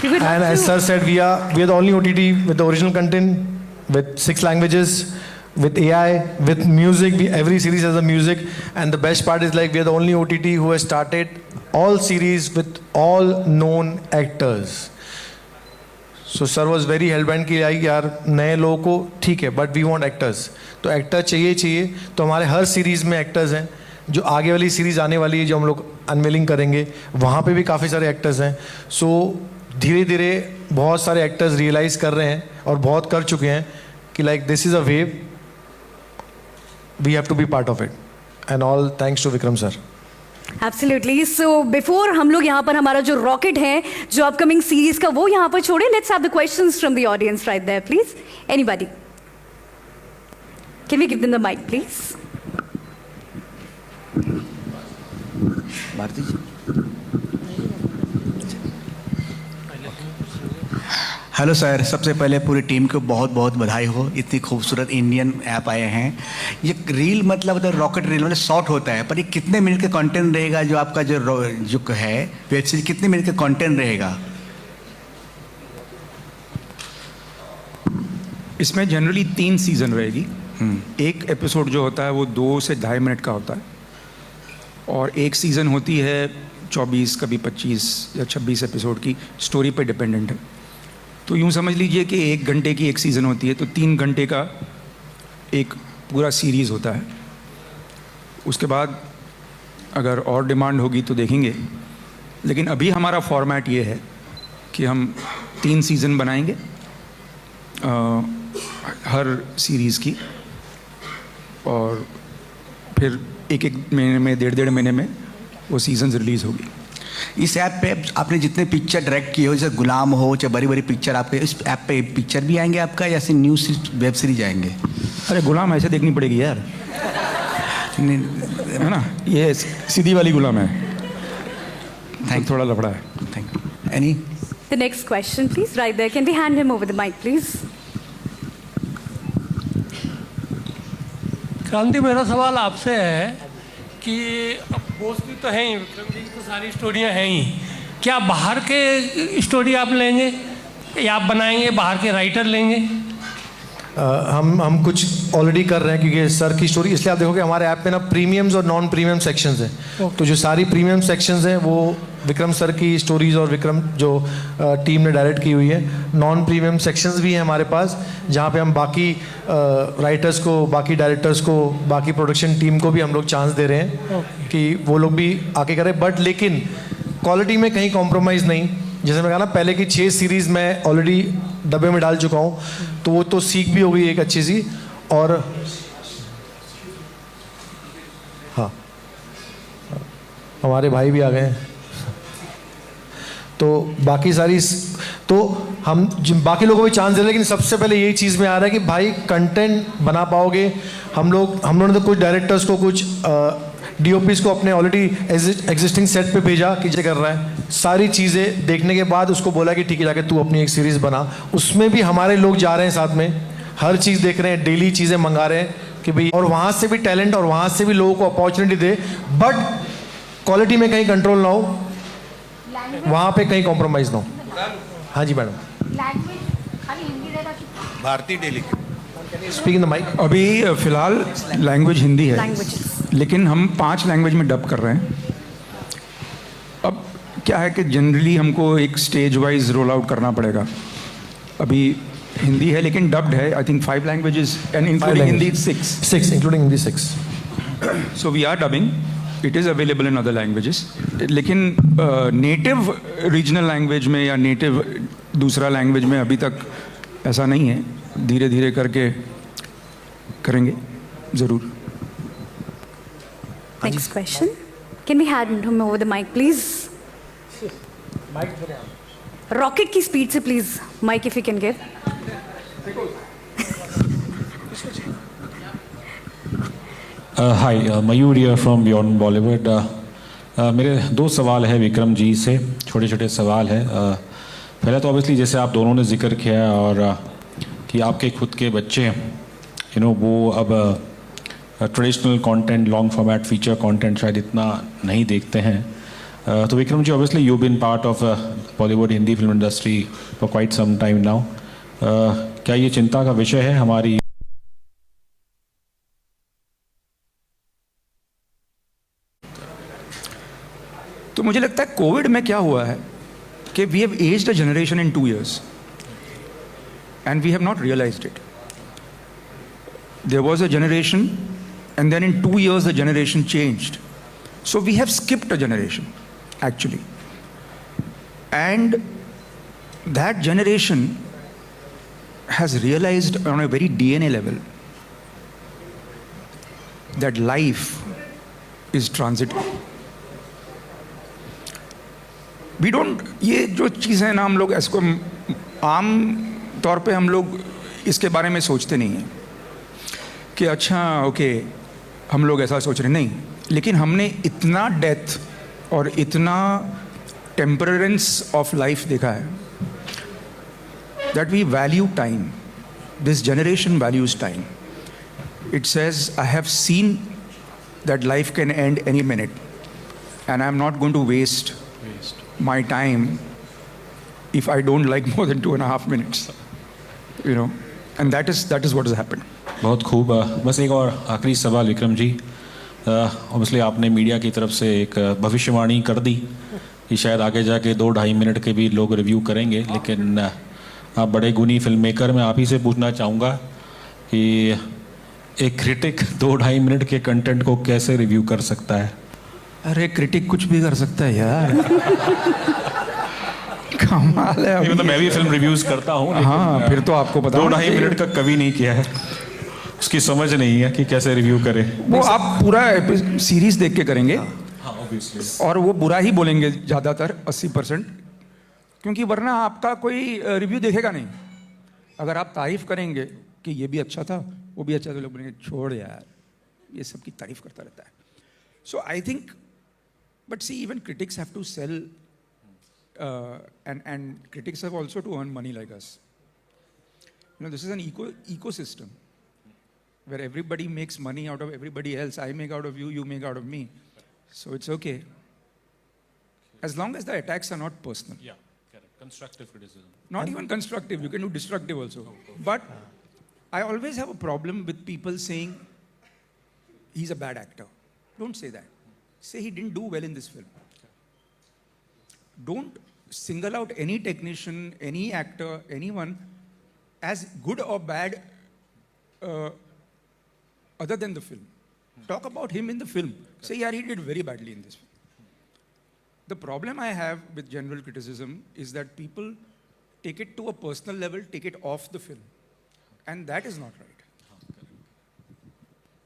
We would love And as to- sir said, we are the only OTT with the original content, with 6 languages, with AI, with music. Every series has a music, and the best part is like we are the only OTT who has started all series with all known actors. So sir was very helpful कि यार नए लोगों को ठीक है but we want actors, तो actor चाहिए। तो हमारे हर सीरीज़ में एक्टर्स हैं। जो आगे वाली सीरीज़ आने वाली है जो हम लोग अनवेलिंग करेंगे वहाँ पे भी काफ़ी सारे एक्टर्स हैं। सो धीरे धीरे बहुत सारे एक्टर्स रियलाइज़ कर रहे हैं और बहुत कर चुके हैं कि like this is a wave, we have to be part of it, and all thanks to Vikram sir. Absolutely. So before हम लोग यहाँ पर हमारा जो रॉकेट है जो अपकमिंग सीरीज का वो यहाँ पर छोड़े, let's have the questions from the audience right there please. Anybody can we give them the mike please? Bharti ji. Hello sir, सबसे पहले पूरी टीम को बहुत बहुत बधाई हो, इतनी खूबसूरत इंडियन ऐप आए हैं. ये रील मतलब रॉकेट रील मतलब शॉर्ट होता है, पर ये कितने मिनट का कंटेंट रहेगा? जो आपका जो है वेब सीरीज कितने मिनट का कंटेंट रहेगा? इसमें जनरली 3 सीज़न रहेगी. एक एपिसोड जो होता है वो 2 से 2.5 मिनट का होता है, और एक सीज़न होती है 24 कभी 25 या 26 एपिसोड की. स्टोरी पे डिपेंडेंट है. तो यूँ समझ लीजिए कि 1 घंटे की एक सीज़न होती है, तो 3 घंटे का एक पूरा सीरीज़ होता है. उसके बाद अगर और डिमांड होगी तो देखेंगे, लेकिन अभी हमारा फॉर्मेट ये है कि हम 3 सीज़न बनाएंगे हर सीरीज़ की, और फिर एक महीने में 1.5 महीने में वो सीजन रिलीज़ होगी. इस ऐप पे आपने जितने पिक्चर डायरेक्ट किए हो, जैसे गुलाम हो चाहे बड़ी बड़ी पिक्चर, आपके इस ऐप पे पिक्चर भी आएंगे आपका, या ऐसे न्यूज़ वेब सीरीज आएंगे? अरे गुलाम ऐसे देखनी पड़ेगी यार, है ना, ये सीधी वाली गुलाम है. थैंक थोड़ा लफड़ा है. Thank you. Any The next question, please, right there. Can we hand him over the mic, please? क्रांति, मेरा सवाल आपसे है कि अब दोस्ती तो है ही, विक्रम जी की तो सारी स्टोरियाँ हैं ही, क्या बाहर के स्टोरी आप लेंगे या आप बनाएंगे, बाहर के राइटर लेंगे? हम कुछ ऑलरेडी कर रहे हैं, क्योंकि सर की स्टोरी, इसलिए आप देखोगे हमारे ऐप पे ना प्रीमियम्स और नॉन प्रीमियम सेक्शंस हैं. तो जो सारी प्रीमियम सेक्शंस हैं वो विक्रम सर की स्टोरीज और विक्रम जो टीम ने डायरेक्ट की हुई है. नॉन प्रीमियम सेक्शंस भी हैं हमारे पास, जहाँ पे हम बाकी राइटर्स को, बाकी डायरेक्टर्स को, बाकी प्रोडक्शन टीम को भी हम लोग चांस दे रहे हैं कि वो लोग भी आके करें. बट लेकिन क्वालिटी में कहीं कॉम्प्रोमाइज़ नहीं. जैसे मैं कहा ना, पहले की 6 सीरीज़ मैं ऑलरेडी डब्बे में डाल चुका हूँ, तो वो तो सीख भी हो गई एक अच्छी सी. और हाँ, हमारे भाई भी आ गए हैं. तो बाकी सारी, तो हम बाकी लोगों को भी चांस दे रहे हैं, लेकिन सबसे पहले यही चीज़ में आ रहा है कि भाई कंटेंट बना पाओगे. हम लोगों ने तो कुछ डायरेक्टर्स को, कुछ डीओपीज को अपने ऑलरेडी एग्जिस्टिंग सेट पे भेजा कि ये कर रहा है, सारी चीज़ें देखने के बाद उसको बोला कि ठीक है जाके तू अपनी एक सीरीज़ बना। उसमें भी हमारे लोग जा रहे हैं साथ में, हर चीज़ देख रहे हैं, डेली चीज़ें मंगा रहे हैं कि भाई, और वहाँ से भी टैलेंट और वहाँ से भी लोगों को अपॉर्चुनिटी दे, बट क्वालिटी में कहीं कंट्रोल ना हो, वहाँ पे कहीं कॉम्प्रोमाइज़ ना हो। हाँ जी मैडम। भारतीय डेली स्पीक इन द माइक। अभी फिलहाल लैंग्वेज हिंदी है, Languages. लेकिन हम 5 लैंग्वेज में डब कर रहे हैं। अब क्या है कि जनरली हमको एक स्टेज वाइज रोल आउट करना पड़ेगा। अभी हिंदी है लेकिन डब्ड है, I think 5 languages and including Hindi 6 including Hindi 6। So we are dubbing, it is available in other languages, लेकिन नेटिव रीजनल लैंग्वेज में या नेटिव दूसरा लैंग्वेज में अभी तक ऐसा नहीं है। धीरे धीरे करके करेंगे ज़रूर। Next question. Can we hand him over the mic, please? Rocket की स्पीड से please, mic if you can give. Hi, Mayur here from beyond Bollywood. मेरे 2 सवाल है विक्रम जी से, छोटे छोटे सवाल है। पहले तो ऑब्वियसली जैसे आप दोनों ने जिक्र किया है और कि आपके खुद के बच्चे वो अब traditional content, long format feature content शायद इतना नहीं देखते हैं। तो Vikram ji, obviously you been part of Bollywood Hindi film industry for quite some time now. क्या ये चिंता का विषय है हमारी? तो मुझे लगता है कोविड में क्या हुआ है कि we have aged a generation in 2 years and we have not realized it. There was a generation and then in 2 years the generation changed. So we have skipped a generation actually. And that generation has realized on a very DNA level that life is transitive. We don't, ये जो चीज़ है ना, हम लोग इसको आम तौर पे हम लोग इसके बारे में सोचते नहीं हैं कि अच्छा ओके हम लोग ऐसा सोच रहे नहीं, लेकिन हमने इतना डेथ और इतना टेम्परेंस ऑफ लाइफ देखा है that we value time. This generation values time. It says I have seen that life can end any minute and I am not going to waste my time if I don't like more than 2.5 minutes, and that is what has happened. बहुत खूब. बस एक और आखिरी सवाल Vikram ji. Obviously आपने media की तरफ से एक भविष्यवाणी कर दी कि शायद आगे जाके 2-2.5 मिनट के भी लोग रिव्यू करेंगे, लेकिन आप बड़े गुनी फिल्म मेकर, मैं आप ही से पूछना चाहूँगा कि एक क्रिटिक 2-2.5 मिनट के कंटेंट को कैसे रिव्यू कर सकता है? अरे क्रिटिक कुछ भी कर सकता है यार. कमाल है. तो मैं भी फिल्म रिव्यूज करता हूँ. हाँ, फिर तो आपको पता 2-2.5 मिनट का कभी नहीं किया है, उसकी समझ नहीं है कि कैसे रिव्यू करें. वो आप पूरा सीरीज देख के करेंगे. हाँ, ऑब्वियसली. और वो बुरा ही बोलेंगे ज़्यादातर 80%, क्योंकि वरना आपका कोई रिव्यू देखेगा नहीं. अगर आप तारीफ करेंगे कि ये भी अच्छा था वो भी अच्छा था, लोग बोलेंगे छोड़ यार ये सब की तारीफ करता रहता है. So I think, but see, even critics have to sell, and critics have also to earn money like us. This is an ecosystem where everybody makes money out of everybody else. I make out of you, you make out of me. So it's okay. As long as the attacks are not personal. Yeah, correct. Constructive criticism. Not even constructive, you can do destructive also. But I always have a problem with people saying he's a bad actor. Don't say that. Say he didn't do well in this film. Don't single out any technician, any actor, anyone as good or bad other than the film. Talk about him in the film. Say, yeah, he did very badly in this film. The problem I have with general criticism is that people take it to a personal level, take it off the film. And that is not right.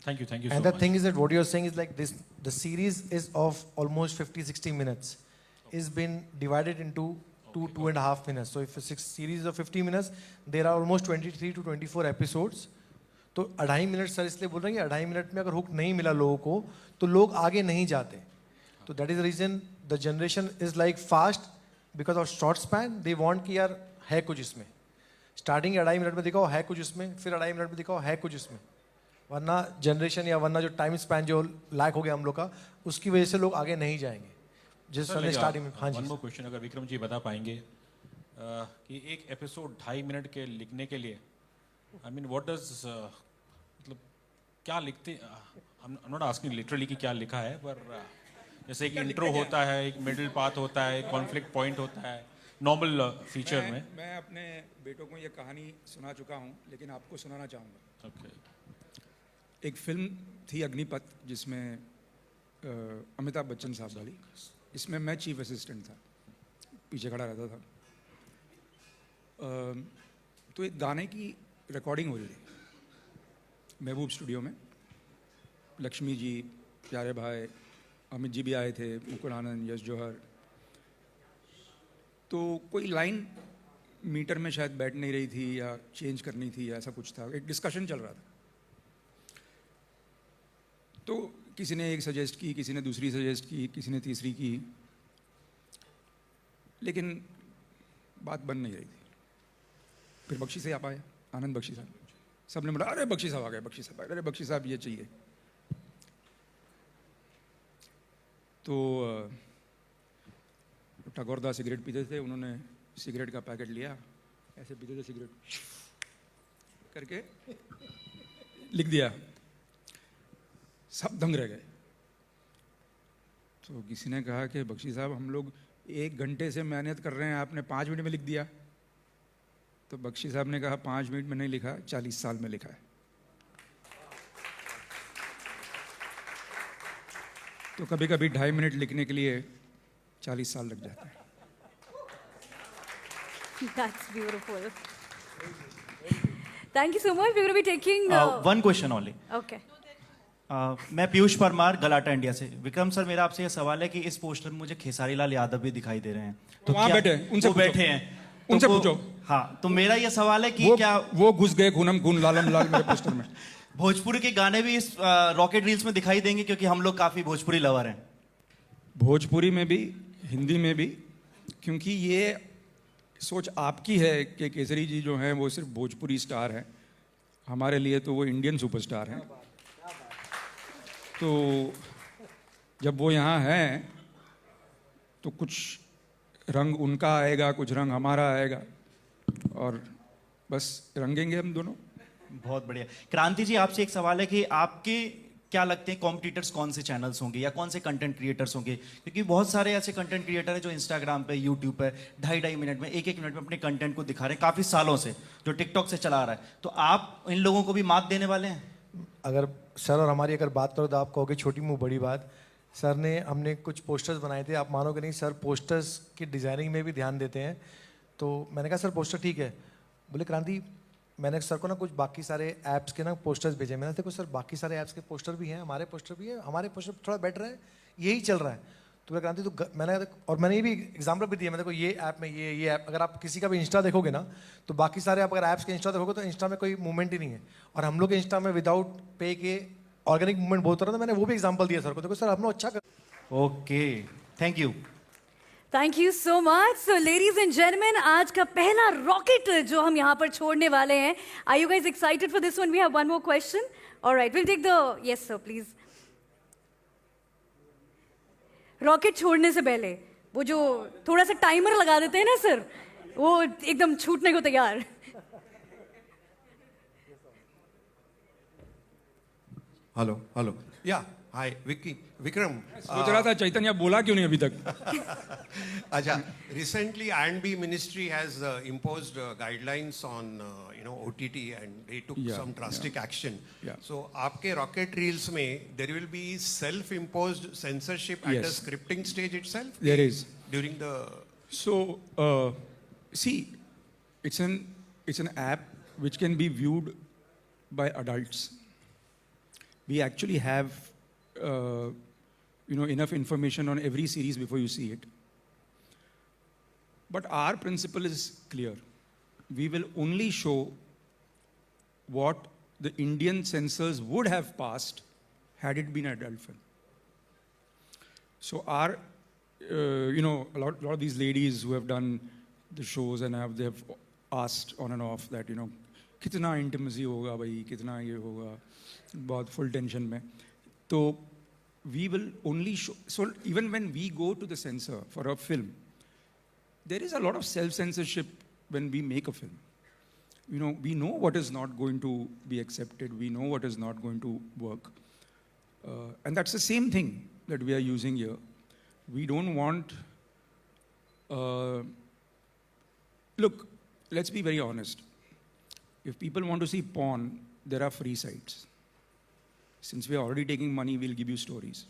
Thank you so much. And the thing is that what you're saying is like this, the series is of almost 50-60 minutes. Is been divided into 2.5 minutes. So if a series of 50 minutes, there are almost 23 to 24 episodes. तो 2.5 minute sir इसलिए बोल रहे हैं कि 2.5 minute में अगर hook नहीं मिला लोगों को तो लोग आगे नहीं जाते. तो that is the reason the generation is like fast because of short span. They want कि यार है कुछ इसमें, स्टार्टिंग 2.5 मिनट में दिखाओ है कुछ इसमें, फिर 2.5 मिनट में दिखाओ है कुछ इसमें. वरना जनरेशन या वरना जो टाइम स्पैन जो लैक हो गया हम लोग का, उसकी वजह से लोग आगे नहीं जाएंगे. जिस सर ने स्टार्टिंग में. हाँ जी. वन मोर क्वेश्चन, अगर विक्रम जी बता पाएंगे कि एक एपिसोड 2.5 मिनट के लिखने के लिए, आई मीन व्हाट डज, मतलब क्या लिखते, आई एम नॉट आस्किंग लिटरली कि क्या लिखा है, पर जैसे एक इंट्रो होता है, एक मिडिल पाथ होता है, एक कॉन्फ्लिक्ट पॉइंट होता है नॉर्मल फीचर में. मैं अपने बेटों को ये कहानी सुना चुका हूँ, लेकिन आपको सुनाना चाहूँगा. ओके. एक फिल्म थी अग्निपथ, जिसमें अमिताभ बच्चन साहब वाली. इसमें मैं चीफ असिस्टेंट था, पीछे खड़ा रहता था. तो एक गाने की रिकॉर्डिंग हो रही थी महबूब स्टूडियो में. लक्ष्मी जी, प्यारे भाई, अमित जी भी आए थे, मुकुल आनंद, यश जौहर. तो कोई लाइन मीटर में शायद बैठ नहीं रही थी या चेंज करनी थी या ऐसा कुछ था. एक डिस्कशन चल रहा था. तो किसी ने एक सजेस्ट की, किसी ने दूसरी सजेस्ट की, किसी ने तीसरी की, लेकिन बात बन नहीं रही थी. फिर बख्शी से आप आए, आनंद बख्शी साहब. सबने बोला अरे बख्शी साहब आ गए, बख्शी साहब आ गए, अरे बख्शी साहब ये चाहिए. तो टगोरदा सिगरेट पीते थे, उन्होंने सिगरेट का पैकेट लिया, ऐसे पीते थे सिगरेट करके लिख दिया. सब दंग रह गए. तो किसी ने कहा कि बख्शी साहब हम लोग 1 घंटे से मेहनत कर रहे हैं, आपने 5 मिनट में लिख दिया. तो बख्शी साहब ने कहा 5 मिनट में नहीं लिखा, 40 साल में लिखा है. तो कभी कभी 2.5 मिनट लिखने के लिए 40 साल लग जाता है. That's beautiful. Thank you so much. We're going to be taking. One question only. Okay. मैं पीयूष परमार, गलाटा इंडिया से. विक्रम सर, मेरा आपसे यह सवाल है कि इस पोस्टर में मुझे खेसारी लाल यादव भी दिखाई दे रहे हैं. तो वहाँ क्या- बैठे, उनसे वो पूछो. बैठे हैं, उनसे वो- पूछो. हाँ, तो मेरा यह सवाल है कि क्या वो घुस गए खूनम खून लालम लाल मेरे पोस्टर में. भोजपुरी के गाने भी इस रॉकेट रील्स में दिखाई देंगे, क्योंकि हम लोग काफी भोजपुरी लवर हैं. भोजपुरी में भी, हिंदी में भी, क्योंकि ये सोच आपकी है कि केसरी जी जो हैं वो सिर्फ भोजपुरी स्टार हैं. हमारे लिए तो वो इंडियन सुपरस्टार हैं. तो जब वो यहाँ हैं तो कुछ रंग उनका आएगा, कुछ रंग हमारा आएगा, और बस रंगेंगे हम दोनों. बहुत बढ़िया. क्रांति जी, आपसे एक सवाल है कि आपके क्या लगते हैं कॉम्पिटिटर्स कौन से चैनल्स होंगे या कौन से कंटेंट क्रिएटर्स होंगे? क्योंकि बहुत सारे ऐसे कंटेंट क्रिएटर हैं जो इंस्टाग्राम पे, यूट्यूब पे 2.5 मिनट में, 1 मिनट में अपने कंटेंट को दिखा रहे हैं काफ़ी सालों से, जो टिकटॉक से चला रहा है. तो आप इन लोगों को भी मात देने वाले हैं? अगर सर और हमारी अगर बात करो तो आप कहोगे छोटी मुंह बड़ी बात. सर ने हमने कुछ पोस्टर्स बनाए थे, आप मानोगे नहीं, सर पोस्टर्स की डिज़ाइनिंग में भी ध्यान देते हैं. तो मैंने कहा सर पोस्टर ठीक है. बोले क्रांति, मैंने सर को ना कुछ बाकी सारे ऐप्स के ना पोस्टर्स भेजे. मैंने देखो सर बाकी सारे ऐप्स के पोस्टर भी हैं, हमारे पोस्टर भी है, हमारे पोस्टर थोड़ा बेटर है, यही चल रहा है. तो क्रांति तो मैंने ये भी एग्जाम्पल भी दिया. मैंने देखो ये ऐप में ये ऐप, अगर आप किसी का भी इंस्टा देखोगे ना तो बाकी सारे आप अगर ऐप्स के इंस्टा देखोगे तो इंस्टा में कोई मूवमेंट ही नहीं है, और हम लोग के इंस्टा में विदाउट पे के ऑर्गेनिक मूवमेंट बहुत हो रहा था. मैंने वो भी एग्जाम्पल दिया सर को. देखो सर हम लोग अच्छा कर. Okay, thank you. Thank you so much. So ladies and gentleman, आज का पहला रॉकेट जो हम यहाँ पर छोड़ने वाले हैं. Are you guys excited for this one? We have one more question. Alright, will take the. Yes sir, please. Rocket छोड़ने से पहले वो जो थोड़ा सा टाइमर लगा देते हैं ना सर, वो एकदम छूटने को तैयार. Hello hello. या हाय विक्रम. सोच रहा था चैतन्य बोला क्यों नहीं अभी तक. अच्छा, recently R&B ministry has imposed guidelines on OTT and they took some drastic action. So आपके rocket reels में there will be self-imposed censorship at the scripting stage itself. There is during the. So see, it's an app which can be viewed by adults. We actually have enough information on every series before you see it. But our principle is clear. We will only show what the Indian censors would have passed had it been an adult film. So our, a lot of these ladies who have done the shows and they have asked on and off that, कितना intimacy होगा भाई, कितना ये होगा, बहुत full tension में. तो we will only show, so even when we go to the censor for a film, there is a lot of self-censorship when we make a film. We know what is not going to be accepted, we know what is not going to work. And that's the same thing that we are using here. We don't want, look, let's be very honest. If people want to see porn, there are free sites. Since we are already taking money, we'll give you stories.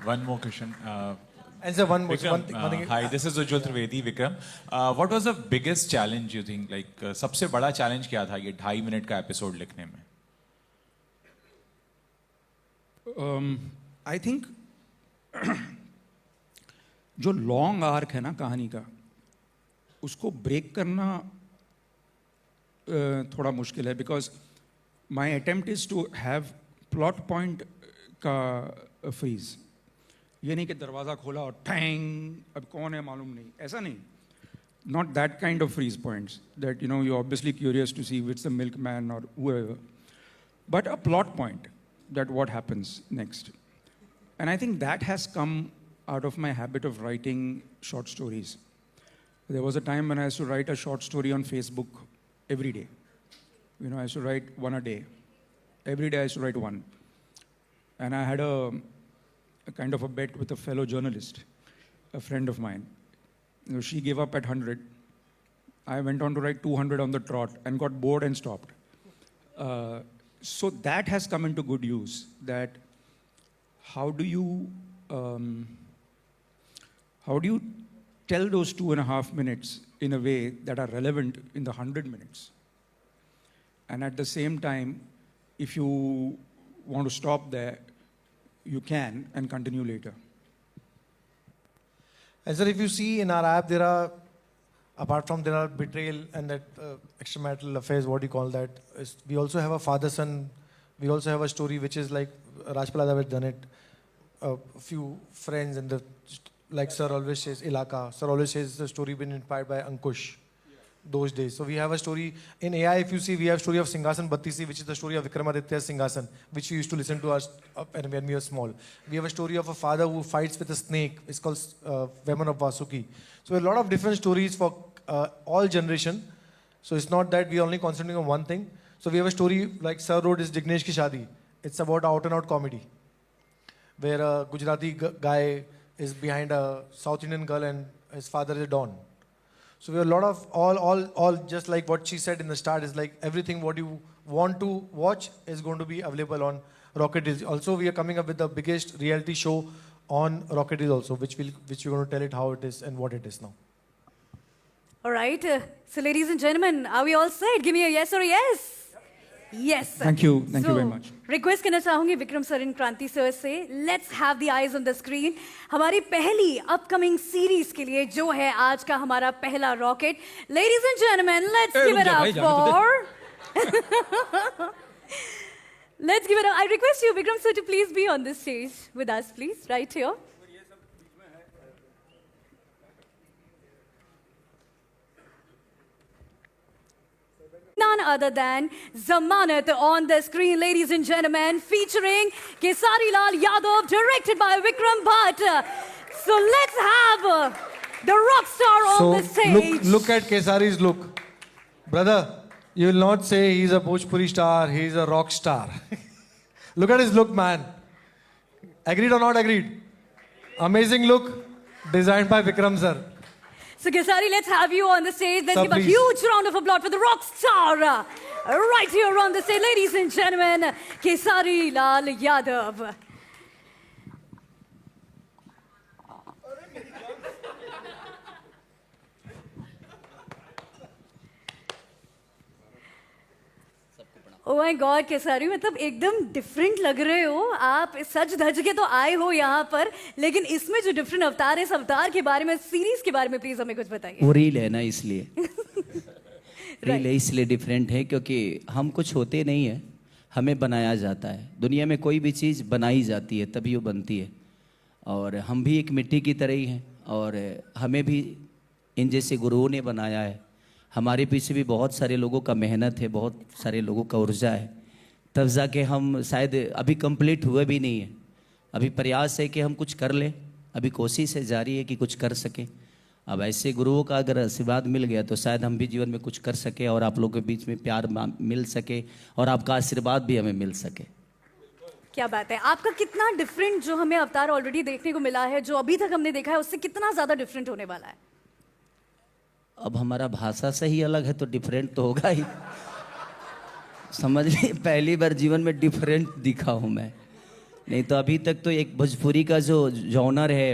One more question. Answer one more. Vikram, one thing. Hi, this is Ujjwal Trivedi. Vikram, what was the biggest challenge you think? Like, सबसे बड़ा challenge क्या था ये 2.5 minute का episode लिखने में? I think जो long arc है ना कहानी का, उसको ब्रेक करना थोड़ा मुश्किल है, because my attempt is to have plot point का फ्रीज. ये नहीं कि दरवाज़ा खोला और टैंग अब कौन है मालूम नहीं, ऐसा नहीं. Not that kind of freeze points that you're obviously curious to see which the milkman or whoever, but a plot point that what happens next. And I think that has come out of my habit of writing short stories. There was a time when I used to write a short story on Facebook every day. I used to write one a day. Every day I used to write one. And I had a kind of a bet with a fellow journalist, a friend of mine. She gave up at 100. I went on to write 200 on the trot and got bored and stopped. So that has come into good use, that how do you tell those 2.5 minutes in a way that are relevant in the 100 minutes? And at the same time, if you want to stop there, you can and continue later. And sir, if you see in our app, there are, apart from there are betrayal and that extramarital affairs, what do you call that? We also have a father-son. We also have a story which is like Rajpal has done it. A few friends and like Sir always says, Ilaka. Sir always says the story been inspired by Ankush. Those days. So we have a story in AI. If you see, we have story of Singhasan Battisi, which is the story of Vikramaditya's Singhasan, which we used to listen to us when we were small. We have a story of a father who fights with a snake. It's called Veman of Vasuki. So a lot of different stories for all generation. So it's not that we are only concentrating on one thing. So we have a story like Sir wrote is Jignesh Ki Shadi. It's about out and out comedy, where a Gujarati guy is behind a South Indian girl and his father is a don. So we have a lot of all just like what she said in the start is like everything what you want to watch is going to be available on Rocket Reels. Also, we are coming up with the biggest reality show on Rocket Reels also, which we're going to tell it how it is and what it is now. All right. So ladies and gentlemen, are we all set? Give me a yes or a yes. Yes. Thank you very much. Request करना चाहूंगी Vikram sir इन क्रांति sir से, let's have the eyes on the screen. हमारी पहली upcoming series के लिए जो है आज का हमारा पहला rocket. Ladies and gentlemen, let's give it up for. Let's give it up. I request you, Vikram sir, to please be on this stage with us, please, right here. None other than Zamanat on the screen, ladies and gentlemen, featuring Kesari Lal Yadav, directed by Vikram Bhatt. So let's have the rock star on the stage. Look at Kesari's look. Brother, you will not say he's a Bhojpuri star, he's a rock star. Look at his look, man. Agreed or not agreed? Amazing look, designed by Vikram sir. So Kesari, let's have you on the stage. Let's give a huge round of applause for the rock star right here on the stage. Ladies and gentlemen, Kesari Lal Yadav. Oh my God, Khesari मतलब एकदम different लग रहे हो आप. सच धज के तो आए हो यहाँ पर, लेकिन इसमें जो डिफरेंट अवतार है, इस अवतार के बारे में, सीरीज के बारे में प्लीज हमें कुछ बताइए. वो रील है ना इसलिए. रील इसलिए डिफरेंट है क्योंकि हम कुछ होते नहीं हैं, हमें बनाया जाता है। दुनिया में कोई भी चीज़ बनाई जाती है तभी वो बनती है, और हम भी एक मिट्टी की तरह ही हैं, और हमें भी इन जैसे गुरुओं ने बनाया है। हमारे पीछे भी बहुत सारे लोगों का मेहनत है, बहुत सारे लोगों का ऊर्जा है, तब जाके हम शायद अभी कंप्लीट हुए भी नहीं है। अभी प्रयास है कि हम कुछ कर लें, अभी कोशिश है जारी है कि कुछ कर सकें। अब ऐसे गुरुओं का अगर आशीर्वाद मिल गया तो शायद हम भी जीवन में कुछ कर सके, और आप लोगों के बीच में प्यार मिल सके, और आपका आशीर्वाद भी हमें मिल सके। क्या बात है। आपका कितना डिफरेंट जो हमें अवतार ऑलरेडी देखने को मिला है, जो अभी तक हमने देखा है, उससे कितना ज़्यादा डिफरेंट होने वाला है? अब हमारा भाषा से ही अलग है तो डिफरेंट तो होगा ही। समझ ली, पहली बार जीवन में डिफरेंट दिखा हूँ मैं, नहीं तो अभी तक तो एक भोजपुरी का जो जॉनर है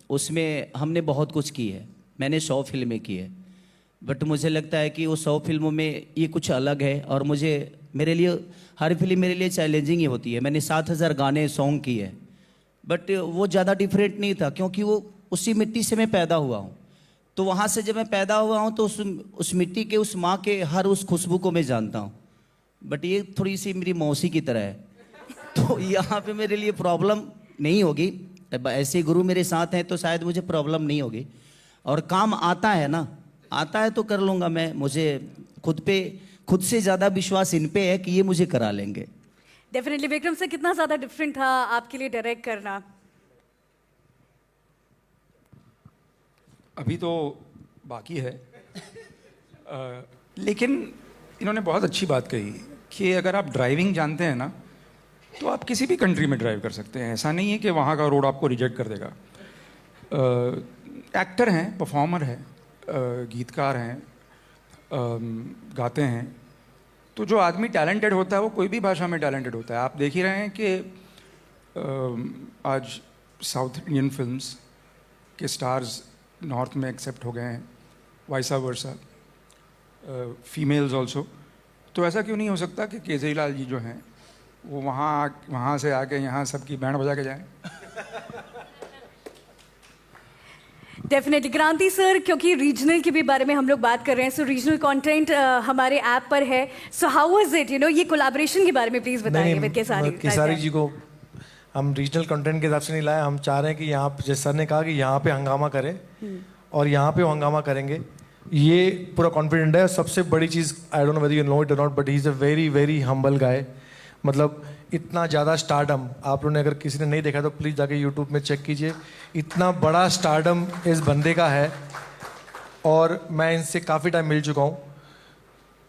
उसमें हमने बहुत कुछ की है। मैंने 100 फिल्में की है, बट मुझे लगता है कि वो 100 फिल्मों में ये कुछ अलग है, और मेरे लिए हर फिल्म मेरे लिए चैलेंजिंग ही होती है। मैंने 7000 गाने सॉन्ग किए, बट वो ज़्यादा डिफरेंट नहीं था क्योंकि वो उसी मिट्टी से मैं पैदा हुआ हूँ। तो वहाँ से जब मैं पैदा हुआ हूँ तो उस मिट्टी के, उस माँ के हर उस खुशबू को मैं जानता हूँ। बट ये थोड़ी सी मेरी मौसी की तरह है, तो यहाँ पे मेरे लिए प्रॉब्लम नहीं होगी। ऐसे गुरु मेरे साथ हैं तो शायद मुझे प्रॉब्लम नहीं होगी, और काम आता है ना, आता है तो कर लूँगा मैं। मुझे खुद से ज़्यादा विश्वास इन पे है कि ये मुझे करा लेंगे। डेफिनेटली। विक्रम से कितना ज़्यादा डिफरेंट था आपके लिए डायरेक्ट करना? अभी तो बाकी है, लेकिन इन्होंने बहुत अच्छी बात कही कि अगर आप ड्राइविंग जानते हैं ना तो आप किसी भी कंट्री में ड्राइव कर सकते हैं। ऐसा नहीं है कि वहाँ का रोड आपको रिजेक्ट कर देगा। एक्टर हैं, परफॉर्मर हैं, गीतकार हैं, गाते हैं, तो जो आदमी टैलेंटेड होता है वो कोई भी भाषा में टैलेंटेड होता है। आप देख ही रहे हैं कि आज साउथ इंडियन फिल्म्स के स्टार्स नॉर्थ में एक्सेप्ट हो गए हैं, वाइसा वर्सा, फीमेल्स ऑल्सो। तो ऐसा क्यों नहीं हो सकता कि केजरीलाल जी जो हैं वो वहाँ से आके यहाँ सबकी बैंड बजा के जाएं? डेफिनेटली। क्रांति सर, क्योंकि रीजनल के भी बारे में हम लोग बात कर रहे हैं, सो रीजनल कंटेंट हमारे ऐप पर है, सो हाउ वाज इट, ये कोलैबोरेशन के बारे में प्लीज बताइए विद केसारी जी को हम रीजनल कंटेंट के हिसाब से नहीं लाए। हम चाह रहे हैं कि यहाँ जैसे सर ने कहा कि यहाँ पे हंगामा करें, और यहाँ पे हंगामा करेंगे, ये पूरा कॉन्फिडेंट है। सबसे बड़ी चीज़, I don't know whether you know it और not, but he is a very very humble guy. मतलब इतना ज़्यादा स्टारडम, आप लोगों ने अगर किसी ने नहीं देखा तो प्लीज़ जाके यूट्यूब में चेक कीजिए। इतना बड़ा स्टारडम इस बंदे का है, और मैं इनसे काफ़ी टाइम मिल चुका हूँ।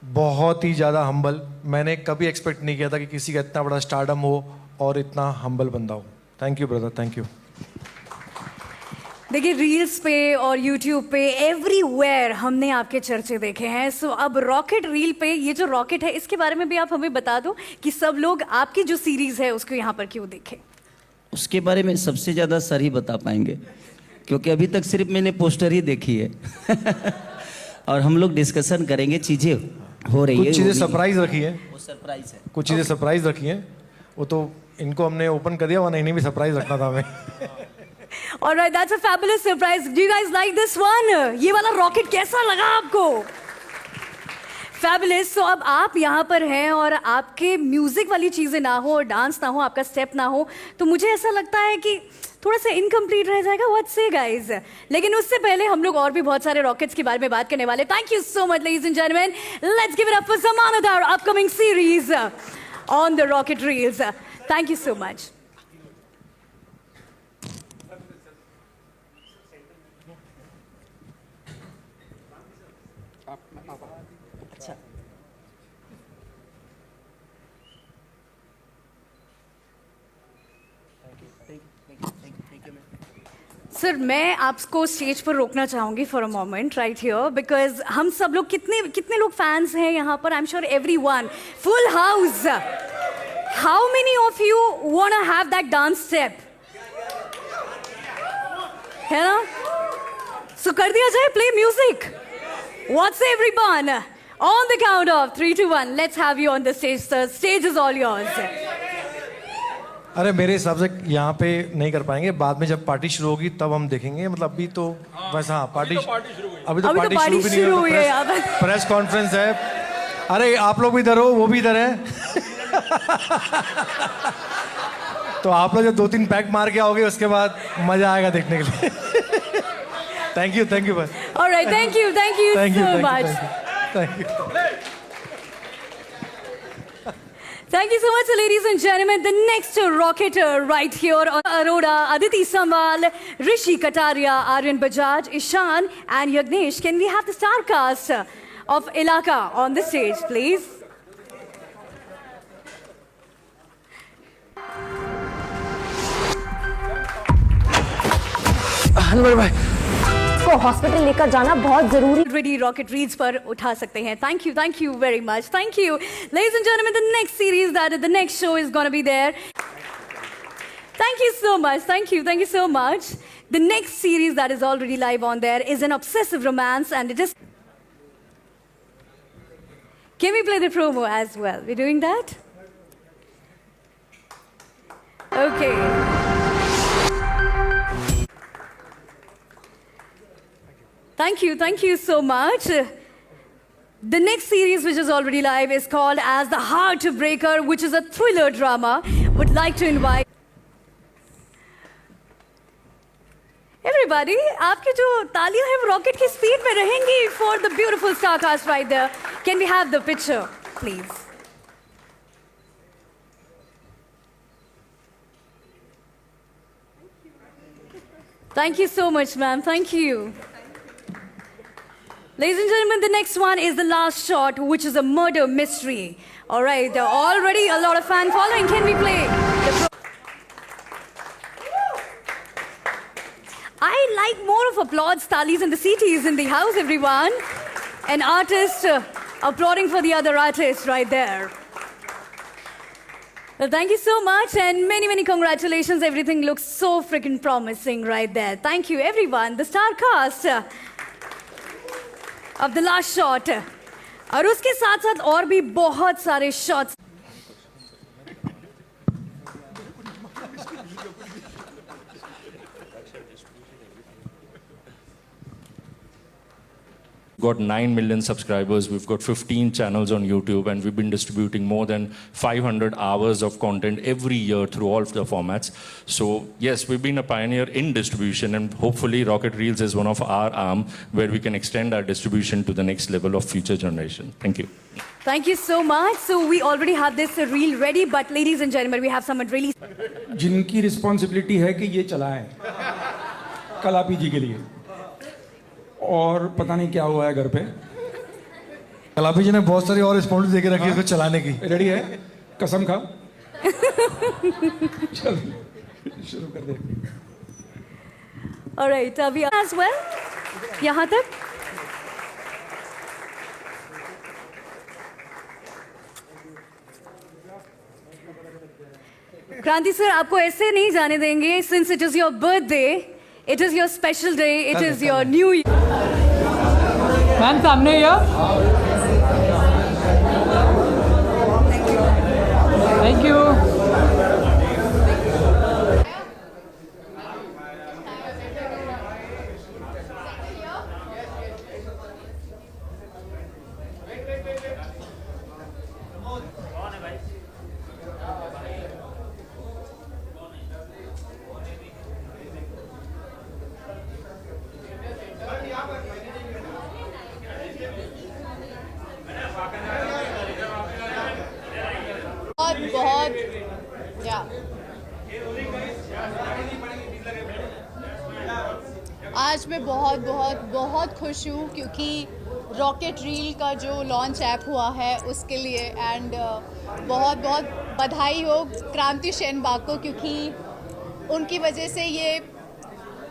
बहुत ही ज़्यादा हम्बल, मैंने कभी एक्सपेक्ट नहीं किया था कि किसी का इतना बड़ा स्टारडम हो और इतना हम्बल बंदा हो। Thank you brother, thank you. देखिए, रील्स पे और यूट्यूब पे एवरीवेयर हमने आपके चर्चे देखे हैं। सो अब रॉकेट रील पे, ये जो रॉकेट है इसके बारे में भी आप हमें बता दो कि सब लोग आपकी जो सीरीज है उसको यहाँ पर क्यों देखें। उसके बारे में सबसे ज़्यादा सर ही बता पाएंगे, क्योंकि अभी तक सिर्फ मैंने पोस्टर ही देखी है। और हम लोग डिस्कशन करेंगे, चीज़ें हो रही है, कुछ चीज़ें सरप्राइज रखी है, वो सरप्राइज है, कुछ चीज़ें सरप्राइज रखी हैं, वो तो इनको हमने ओपन कर दिया, वरना इन्हें भी सरप्राइज रखना था हमें। Alright, that's a fabulous surprise. Do you guys like this one? ये वाला रॉकेट कैसा लगा आपको? Fabulous. So अब आप यहाँ पर हैं और आपके म्यूजिक वाली चीजें ना हो और डांस ना हो, आपका स्टेप ना हो, तो मुझे ऐसा लगता है कि थोड़ा सा इनकम्प्लीट रह जाएगा। What say guys? लेकिन उससे पहले हम लोग और भी बहुत सारे रॉकेट्स के बारे में बात करने वाले। Thank you so much, ladies and gentlemen. Let's give it up for Samanat, our upcoming series on the rocket reels. Thank you so much. Sir, मैं आपको स्टेज पर रोकना चाहूँगी for a moment right here, because हम सब लोग कितने लोग फैंस हैं यहाँ पर? I am sure everyone, full house. How many of you want to have that dance step? है ना? सो कर दिया जाए play music. What's everyone, on the count of 3, 2, 1, let's have you on the stage sir. Stage is all yours. अरे मेरे हिसाब से यहाँ पे नहीं कर पाएंगे, बाद में जब पार्टी शुरू होगी तब हम देखेंगे। मतलब अभी तो वैसा हाँ पार्टी अभी तो पार्टी शुरू भी नहीं हुई है, प्रेस कॉन्फ्रेंस है। अरे आप लोग भी इधर हो, वो भी इधर है। तो आप लोग जब 2-3 पैक मार के आओगे उसके बाद मजा आएगा देखने के लिए। थैंक यू बस। Alright, thank you so much. Thank you. Thank you so much, ladies and gentlemen. The next rocketer right here on Arora, Aditi Sambal, Rishi Kataria, Aryan Bajaj, Ishan, and Yagnesh. Can we have the star cast of Ilaka on the stage, please? Anwar भाई को hospital लेकर जाना बहुत जरूरी। Ready rocket reads पर उठा सकते हैं। Thank you very much. Thank you, ladies and gentlemen. The next series the next show is gonna be there. Thank you so much. Thank you so much. The next series that is already live on there is an obsessive romance, and it is. Can we play the promo as well? We're doing that. Okay. Thank you so much. The next series, which is already live, is called as The Heartbreaker, which is a thriller drama. Would like to invite everybody. आपकी जो तालियां हैं वो rocket की speed में रहेंगी for the beautiful star cast right there. Can we have the picture, please? Thank you so much, ma'am. Thank you. Ladies and gentlemen, the next one is The Last Shot, which is a murder mystery. All right, there are already a lot of fan following. Can we play? I like more of applause, talis, and the CTs in the house, everyone. An artist applauding for the other artist right there. Well, thank you so much, and many congratulations. Everything looks so freaking promising right there. Thank you, everyone. The star cast of The Last Shot, और उसके साथ साथ और भी बहुत सारे shots. got 9 million subscribers, we've got 15 channels on YouTube, and we've been distributing more than 500 hours of content every year through all of the formats. So yes, we've been a pioneer in distribution, and hopefully Rocket Reels is one of our arm where we can extend our distribution to the next level of future generation. Thank you. Thank you so much. So we already have this reel ready, but ladies and gentlemen, we have someone really... जिनकी responsibility है कि ये चलाएं कलापी जी के लिए, और पता नहीं क्या हुआ है घर पे। कलापी जी ने बहुत सारी और रिस्पॉन्स देके रखी है इसको चलाने की। रेडी है? कसम खा। चल शुरू कर दे। Alright, we are as well. यहाँ तक। क्रांति सर, आपको ऐसे नहीं जाने देंगे, since it is your birthday, it is your special day, it is your new year. Ma'am सामने या? Thank you. आज मैं बहुत खुश हूँ क्योंकि रॉकेट रील का जो लॉन्च ऐप हुआ है उसके लिए, एंड बहुत बधाई हो क्रांति शेनबाग को, क्योंकि उनकी वजह से ये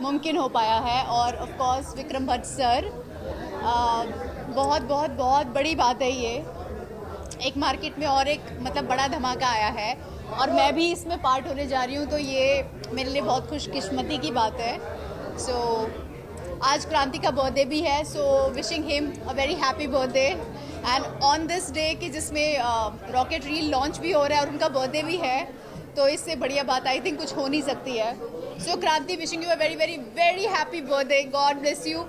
मुमकिन हो पाया है। और of course Vikram Bhatt sir, बहुत बड़ी बात है ये। एक मार्केट में और एक मतलब बड़ा धमाका आया है और मैं भी इसमें पार्ट होने जा रही हूँ, तो ये मेरे लिए बहुत खुशकिस्मती की बात है। सो आज क्रांति का बर्थडे भी है, so wishing him a very happy birthday, and on this day कि जिसमें रॉकेट रील लॉन्च भी हो रहा है और उनका बर्थडे भी है, तो इससे बढ़िया बात आई थिंक कुछ हो नहीं सकती है. सो क्रांति, wishing you a very very very happy birthday. God bless you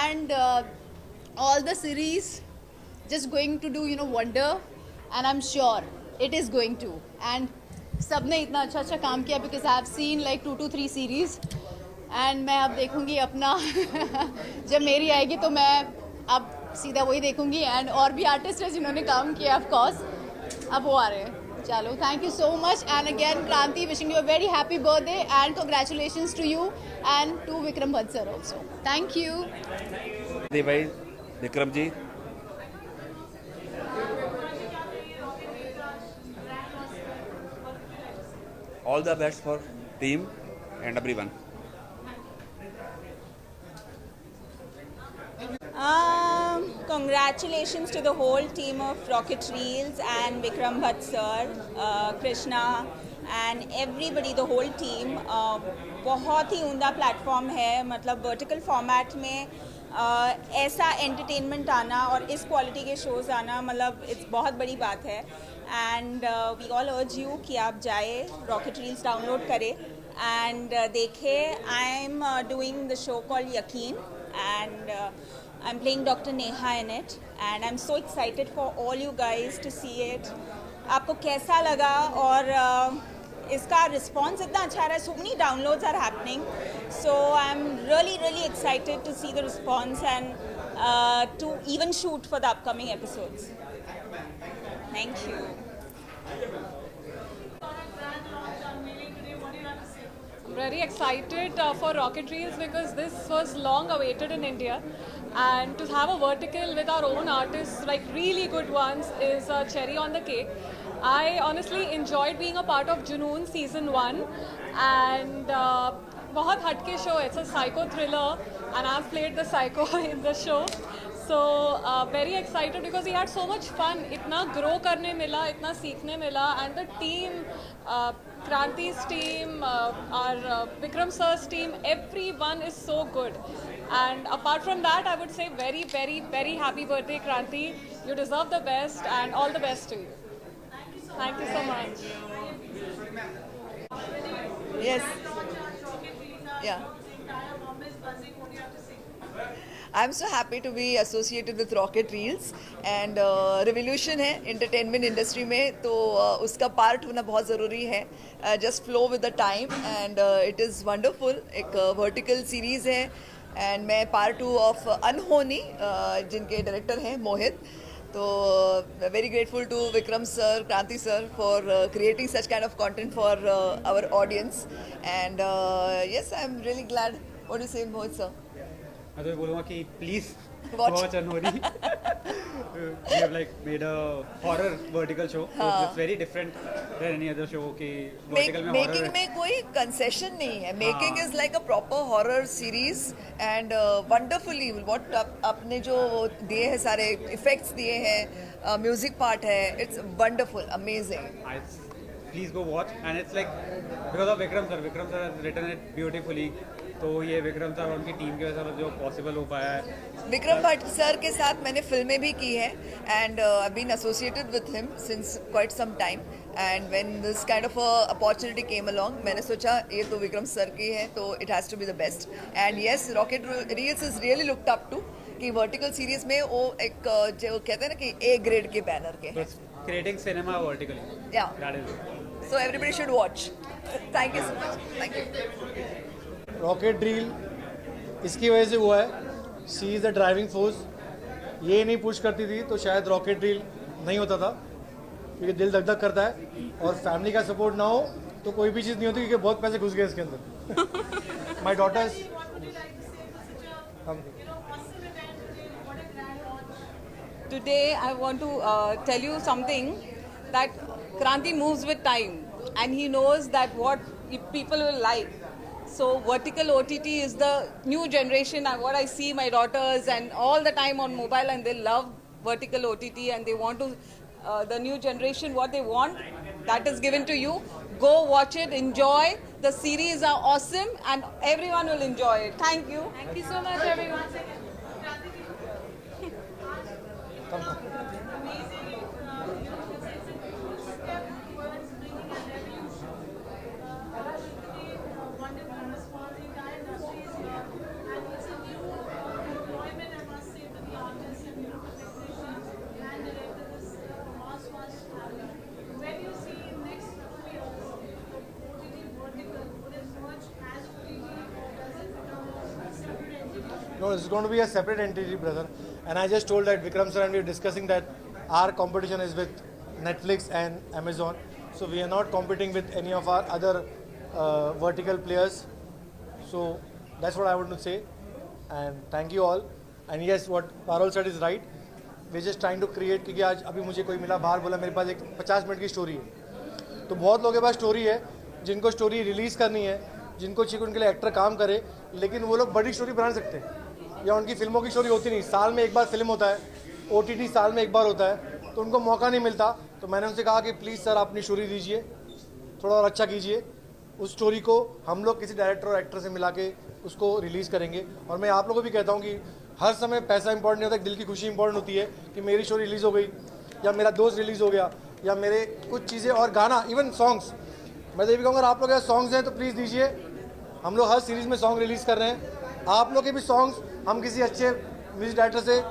and all the series just going to do wonder, and I'm sure it is going to. And सबने इतना अच्छा काम किया because I have seen like 2 to 3 series and मैं अब देखूंगी अपना जब मेरी आएगी तो मैं अब सीधा वही देखूंगी. एंड और भी आर्टिस्ट हैं जिन्होंने काम किया ऑफ कोर्स, अब वो आ रहे हैं. चलो, thank you so much and again Kranti, wishing you a very happy birthday and congratulations to you and to Vikram Bhatt sir also. Thank you. भाई विक्रम जी, all the best for team and everyone. Congratulations to the whole team of Rocket Reels and Vikram Bhatt sir, Krishna and everybody, the whole team. बहुत ही उमदा platform है. मतलब vertical format में ऐसा entertainment आना और इस quality के शोज़ आना, मतलब इट्स बहुत बड़ी बात है. And we all urge you कि आप जाए, रॉकेट रील्स डाउनलोड करें एंड देखें. I am doing the show called Yakeen and I am playing doctor Neha in it and I am so excited for all you guys to see it. आपको कैसा लगा? और इसका रिस्पॉन्स इतना अच्छा रहा है. So many downloads are happening. So I am really excited to see the response and to even shoot for the upcoming episodes. Thank you. I'm very excited for Rocket Reels because this was long awaited in India, and to have a vertical with our own artists, like really good ones, is a cherry on the cake. I honestly enjoyed being a part of Junoon season 1 and बहुत हटके show. It's a psycho thriller and I've played the psycho in the show. So very excited because we had so much fun. इतना grow करने मिला, इतना सीखने मिला, and the team, Kranti's team, our Vikram sir's team, everyone is so good. And apart from that, I would say very happy birthday, Kranti. You deserve the best and all the best to you. Thank you so much. Yes. Yeah. I'm so happy to be associated with Rocket Reels and revolution है entertainment industry में, तो उसका part होना बहुत ज़रूरी है. Just flow with the time and it is wonderful. एक vertical series है and मैं part 2 of अनहोनी जिनके director हैं मोहित. तो very grateful to Vikram sir, Kranti sir for creating such kind of content for our audience and yes, I'm really glad. What do you say, Mohit sir? मैं तो बोलूँगा कि please watch अनहोनी. We have like made a horror vertical show. So it's very different than any other show कि vertical में horror Making में कोई concession नहीं है. Making is like a proper horror series and wonderfully what आपने जो दिए हैं सारे effects दिए हैं, music part है, it's wonderful, amazing. Please go watch and it's like because of Vikram sir. Vikram sir has written it beautifully. तो ये विक्रम सर और उनकी टीम की वजह से जो पॉसिबल हो पाया है. विक्रम भट्ट सर के साथ मैंने फिल्में भी की हैं and I been associated with him since quite some time and when this kind of opportunity came along, मैंने सोचा ये तो विक्रम सर की है तो it has to be the best. And yes, rocket reels is really looked up to कि vertical series में वो एक जो कहते हैं ना कि ए ग्रेड के बैनर के हैं. Creating cinema vertically. या so everybody should watch. Thank you so much. Thank you. Rocket ड्रिल इसकी वजह से हुआ है. She is the driving force. ये नहीं पुश करती थी तो शायद रॉकेट ड्रिल नहीं होता था, क्योंकि दिल धक धक करता है और फैमिली का सपोर्ट ना हो तो कोई भी चीज़ नहीं होती, क्योंकि बहुत पैसे घुस गए इसके अंदर. माई daughters. Today I want to tell you something, that Kranti moves with time and he knows that what people will like. So vertical OTT is the new generation, and what I see my daughters and all the time on mobile, and they love vertical OTT and they want to the new generation what they want, that is given to you. Go watch it, enjoy. The series are awesome and everyone will enjoy it. Thank you. Thank you so much everyone. No, it's going to be a separate entity, brother. And I just told that Vikram sir and we are discussing that our competition is with Netflix and Amazon. So we are not competing with any of our other vertical players. So that's what I want to say. And thank you all. And yes, what Parul said is right. We're just trying to create, क्योंकि आज अभी मुझे कोई मिला बाहर बोला मेरे पास एक 50 मिनट की स्टोरी है. तो बहुत लोगों के पास स्टोरी है जिनको स्टोरी रिलीज़ करनी है, जिनको चाहिए उनके लिए एक्टर काम करे, लेकिन वो लोग बड़ी स्टोरी बना सकते हैं या उनकी फिल्मों की स्टोरी होती नहीं. साल में एक बार फिल्म होता है, OTT साल में एक बार होता है, तो उनको मौका नहीं मिलता. तो मैंने उनसे कहा कि प्लीज़ सर आप अपनी स्टोरी दीजिए, थोड़ा और अच्छा कीजिए. उस स्टोरी को हम लोग किसी डायरेक्टर और एक्टर से मिला के उसको रिलीज़ करेंगे. और मैं आप लोगों को भी कहता हूँ कि हर समय पैसा इंपॉर्टेंट नहीं होता, दिल की खुशी इंपॉर्टेंट होती है कि मेरी शो रिलीज़ हो गई या मेरा दोस्त रिलीज़ हो गया या मेरे कुछ चीज़ें और गाना, इवन सॉन्ग्स. मैं तो ये भी कहूँगा आप लोग अगर सॉन्ग्स हैं तो प्लीज़ दीजिए. हम लोग हर सीरीज़ में सॉन्ग रिलीज़ कर रहे हैं. आप लोग के भी सॉन्ग्स हम किसी अच्छे म्यूजिक डायरेक्टर से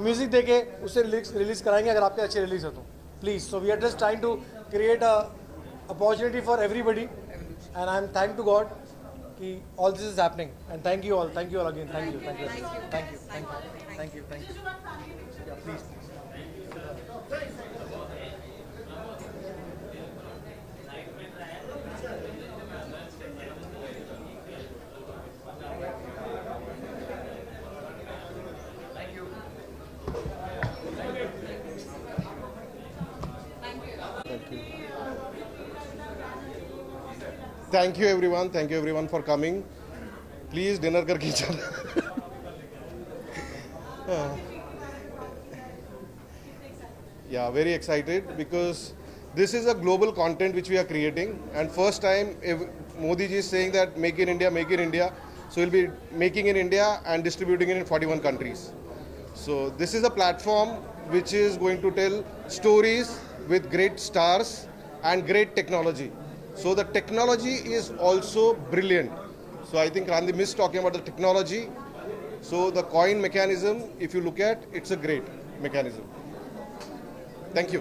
म्यूज़िक दे के उससे रिलीज़ कराएंगे अगर आपके अच्छे रिलीज़ हो तो please. So we are just trying to create a opportunity for everybody and I am thank to God कि all this is happening and thank you all again, thank you. Yeah, please. Thank you everyone for coming. Please dinner करके चलो. Yeah, very excited because this is a global content which we are creating, and first time Modi ji is saying that make in India. So we'll be making in India and distributing it in 41 countries. So this is a platform which is going to tell stories with great stars and great technology. So the technology is also brilliant. So I think Kranti missed talking about the technology. So the coin mechanism, if you look at, it's a great mechanism. Thank you.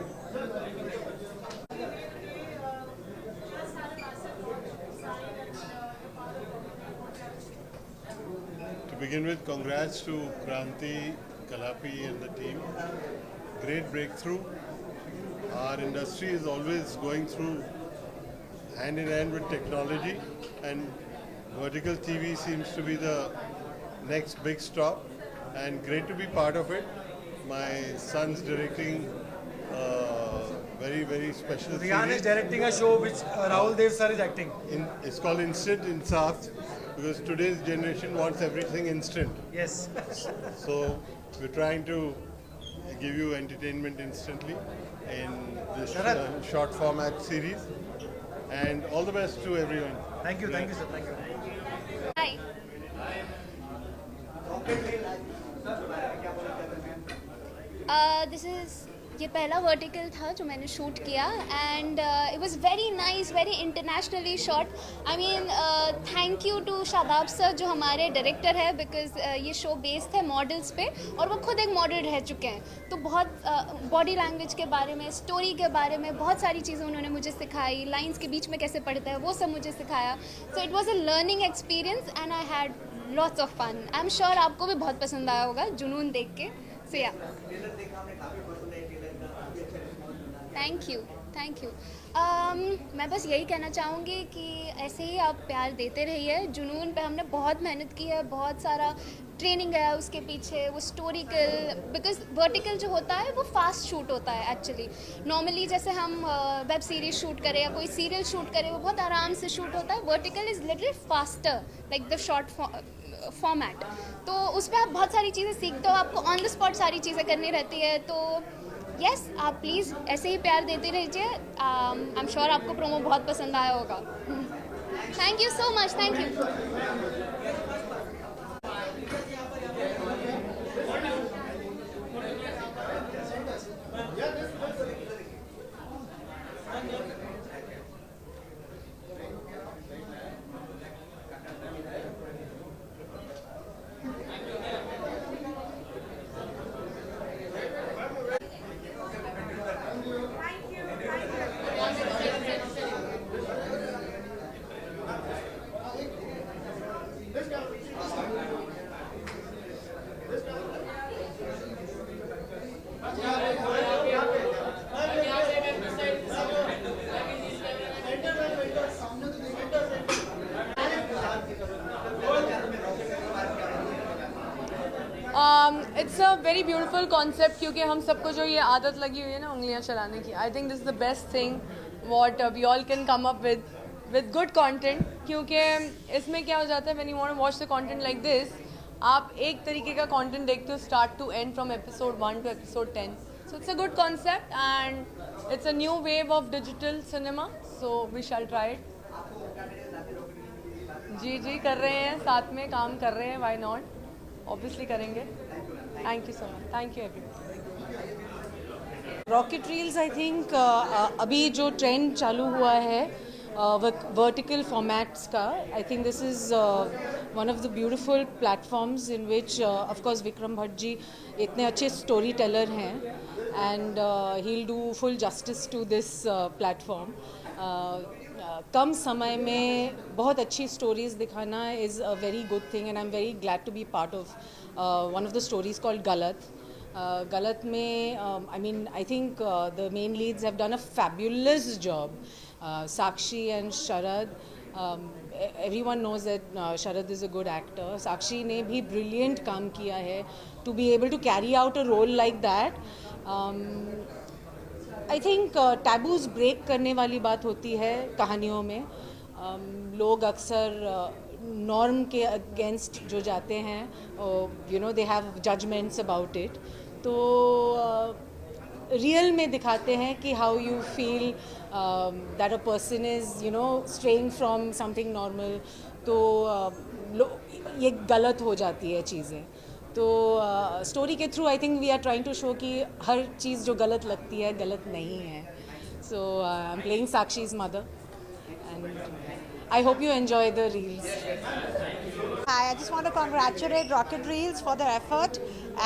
To begin with, congrats to Kranti, Kalapi and the team. Great breakthrough. Our industry is always going through hand in hand with technology, and vertical TV seems to be the next big stop, and great to be part of it. My son's directing very, very special Riyan series. is directing a show which Rahul Dev sir is acting. It's called Instant Insaf, because today's generation wants everything instant. Yes. So we're trying to give you entertainment instantly in this short format series. And all the best to everyone. Thank you sir, thank you. Hi. ये पहला vertical था जो मैंने shoot किया, and it was very nice, very internationally shot. I mean thank you to Shadab sir जो हमारे director है, because ये शो बेस्ड है मॉडल्स पे और वो खुद एक मॉडल रह चुके हैं. तो बहुत बॉडी लैंग्वेज के बारे में, स्टोरी के बारे में बहुत सारी चीज़ें उन्होंने मुझे सिखाई. लाइन्स के बीच में कैसे पढ़ता है वो सब मुझे सिखाया. So it was a learning experience and I had lots of fun. I am sure आपको भी बहुत पसंद आया होगा जुनून देख के. सो या थैंक यू. मैं बस यही कहना चाहूँगी कि ऐसे ही आप प्यार देते रहिए. जुनून पे हमने बहुत मेहनत की है, बहुत सारा ट्रेनिंग है उसके पीछे. वो स्टोरिकल, बिकॉज वर्टिकल जो होता है वो फास्ट शूट होता है एक्चुअली. नॉर्मली जैसे हम वेब सीरीज शूट करें या कोई सीरियल शूट करें वो बहुत आराम से शूट होता है. Vertical is little faster, like the short format. तो उस पर आप बहुत सारी चीज़ें सीखते हो, आपको ऑन द स्पॉट सारी चीज़ें करनी रहती है. तो यस, आप प्लीज़ ऐसे ही प्यार देते रहिए. आई एम श्योर आपको प्रोमो बहुत पसंद आया होगा. Thank you so much. Thank you. It's a very beautiful concept क्योंकि हम सबको जो ये आदत लगी हुई है ना उंगलियां चलाने की, I think this is the best thing what we all can come up with good content. क्योंकि इसमें क्या हो जाता है when you want to watch the content like this, आप एक तरीके का content देखते हो start to end from episode 1 to episode 10. So it's a good concept and it's a new wave of digital cinema. So we shall try it. जी कर रहे हैं, साथ में काम कर रहे हैं, why not? Obviously करेंगे. Thank you so much. Thank you everyone. Rocket reels I think अभी जो ट्रेंड चालू हुआ है वर्टिकल फॉर्मेट्स का, I think this is one of the beautiful platforms in which of course Vikram Bhatt ji इतने अच्छे स्टोरी टेलर हैं and he will do full justice to this platform. कम समय में बहुत अच्छी स्टोरीज दिखाना is a very good thing and I am very glad to be part of one of the stories called गलत. गलत में I mean I think the main leads have done a fabulous job. Sakshi and Sharad, everyone knows that Sharad is a good actor. Sakshi ने भी brilliant काम किया है to be able to carry out a role like that. I think taboos break करने वाली बात होती है कहानियों में. लोग अक्सर नॉर्म के अगेंस्ट जो जाते हैं, you know they have judgements about it. तो रियल में दिखाते हैं कि how you feel that a person is you know straying from something normal. तो ये गलत हो जाती है चीज़ें. तो स्टोरी के through I think we are trying to show कि हर चीज़ जो गलत लगती है गलत नहीं है. So I am playing Sakshi's mother and I hope you enjoy the reels. Hi, I just want to congratulate Rocket Reels for their effort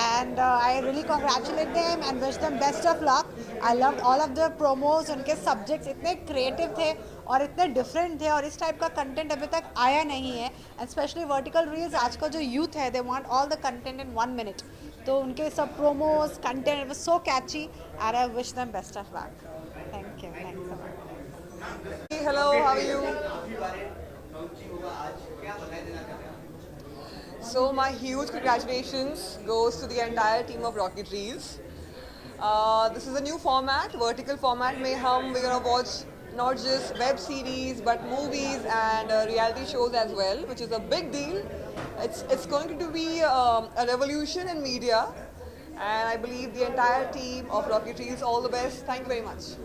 and I really congratulate them and wish them best of luck. I loved all of the promos. उनके subjects इतने creative थे और इतने different थे और इस type का content अभी तक आया नहीं है. And especially vertical reels, आज का जो youth है, they want all the content in 1 minute. तो उनके सब promos, content, it was so catchy and I wish them best of luck. Thank you. Thanks so much. Hello, how are you? So my huge congratulations goes to the entire team of Rocket Reels. This is a new format, vertical format. We're gonna watch not just web series but movies and reality shows as well, which is a big deal. It's going to be a revolution in media, and I believe the entire team of Rocket Reels all the best. Thank you very much.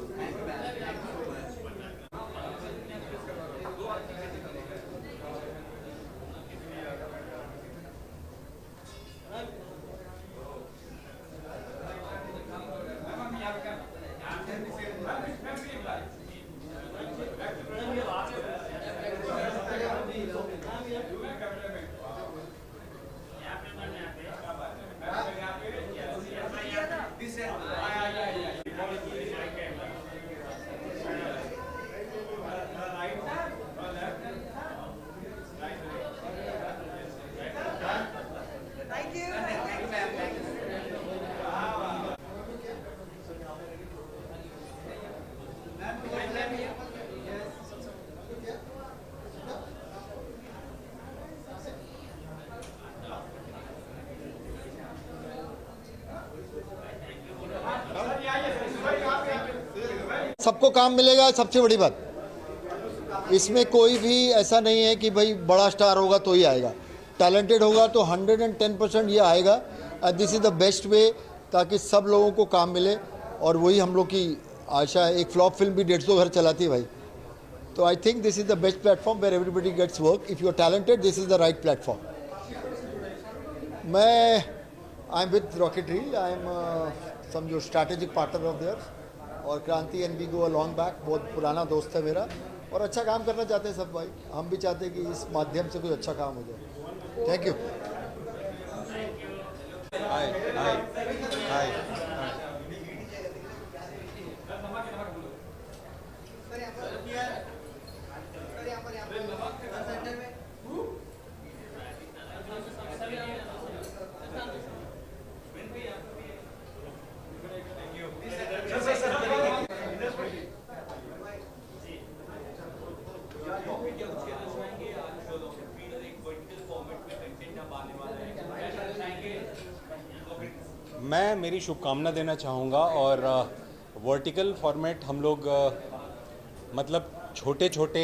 सबको काम मिलेगा, सबसे बड़ी बात. इसमें कोई भी ऐसा नहीं है कि भाई बड़ा स्टार होगा तो ही आएगा. टैलेंटेड होगा तो 110% ये आएगा. And this is the best way ताकि सब लोगों को काम मिले. और वही हम लोग की आशा है. एक फ्लॉप फिल्म भी 150 घर चलाती है भाई. तो I think this is the best platform where everybody gets work. If you are talented this is the right platform. मैं I am with rocket reel. I am समझो स्ट्रैटेजिक पार्टनर ऑफ देयर. और Kranti and we go a long back. बहुत पुराना दोस्त है मेरा और अच्छा काम करना चाहते हैं सब भाई. हम भी चाहते हैं कि इस माध्यम से कोई अच्छा काम हो जाए. Thank you. Hi hi hi. मैं मेरी शुभकामना देना चाहूँगा और वर्टिकल फॉर्मेट हम लोग मतलब छोटे छोटे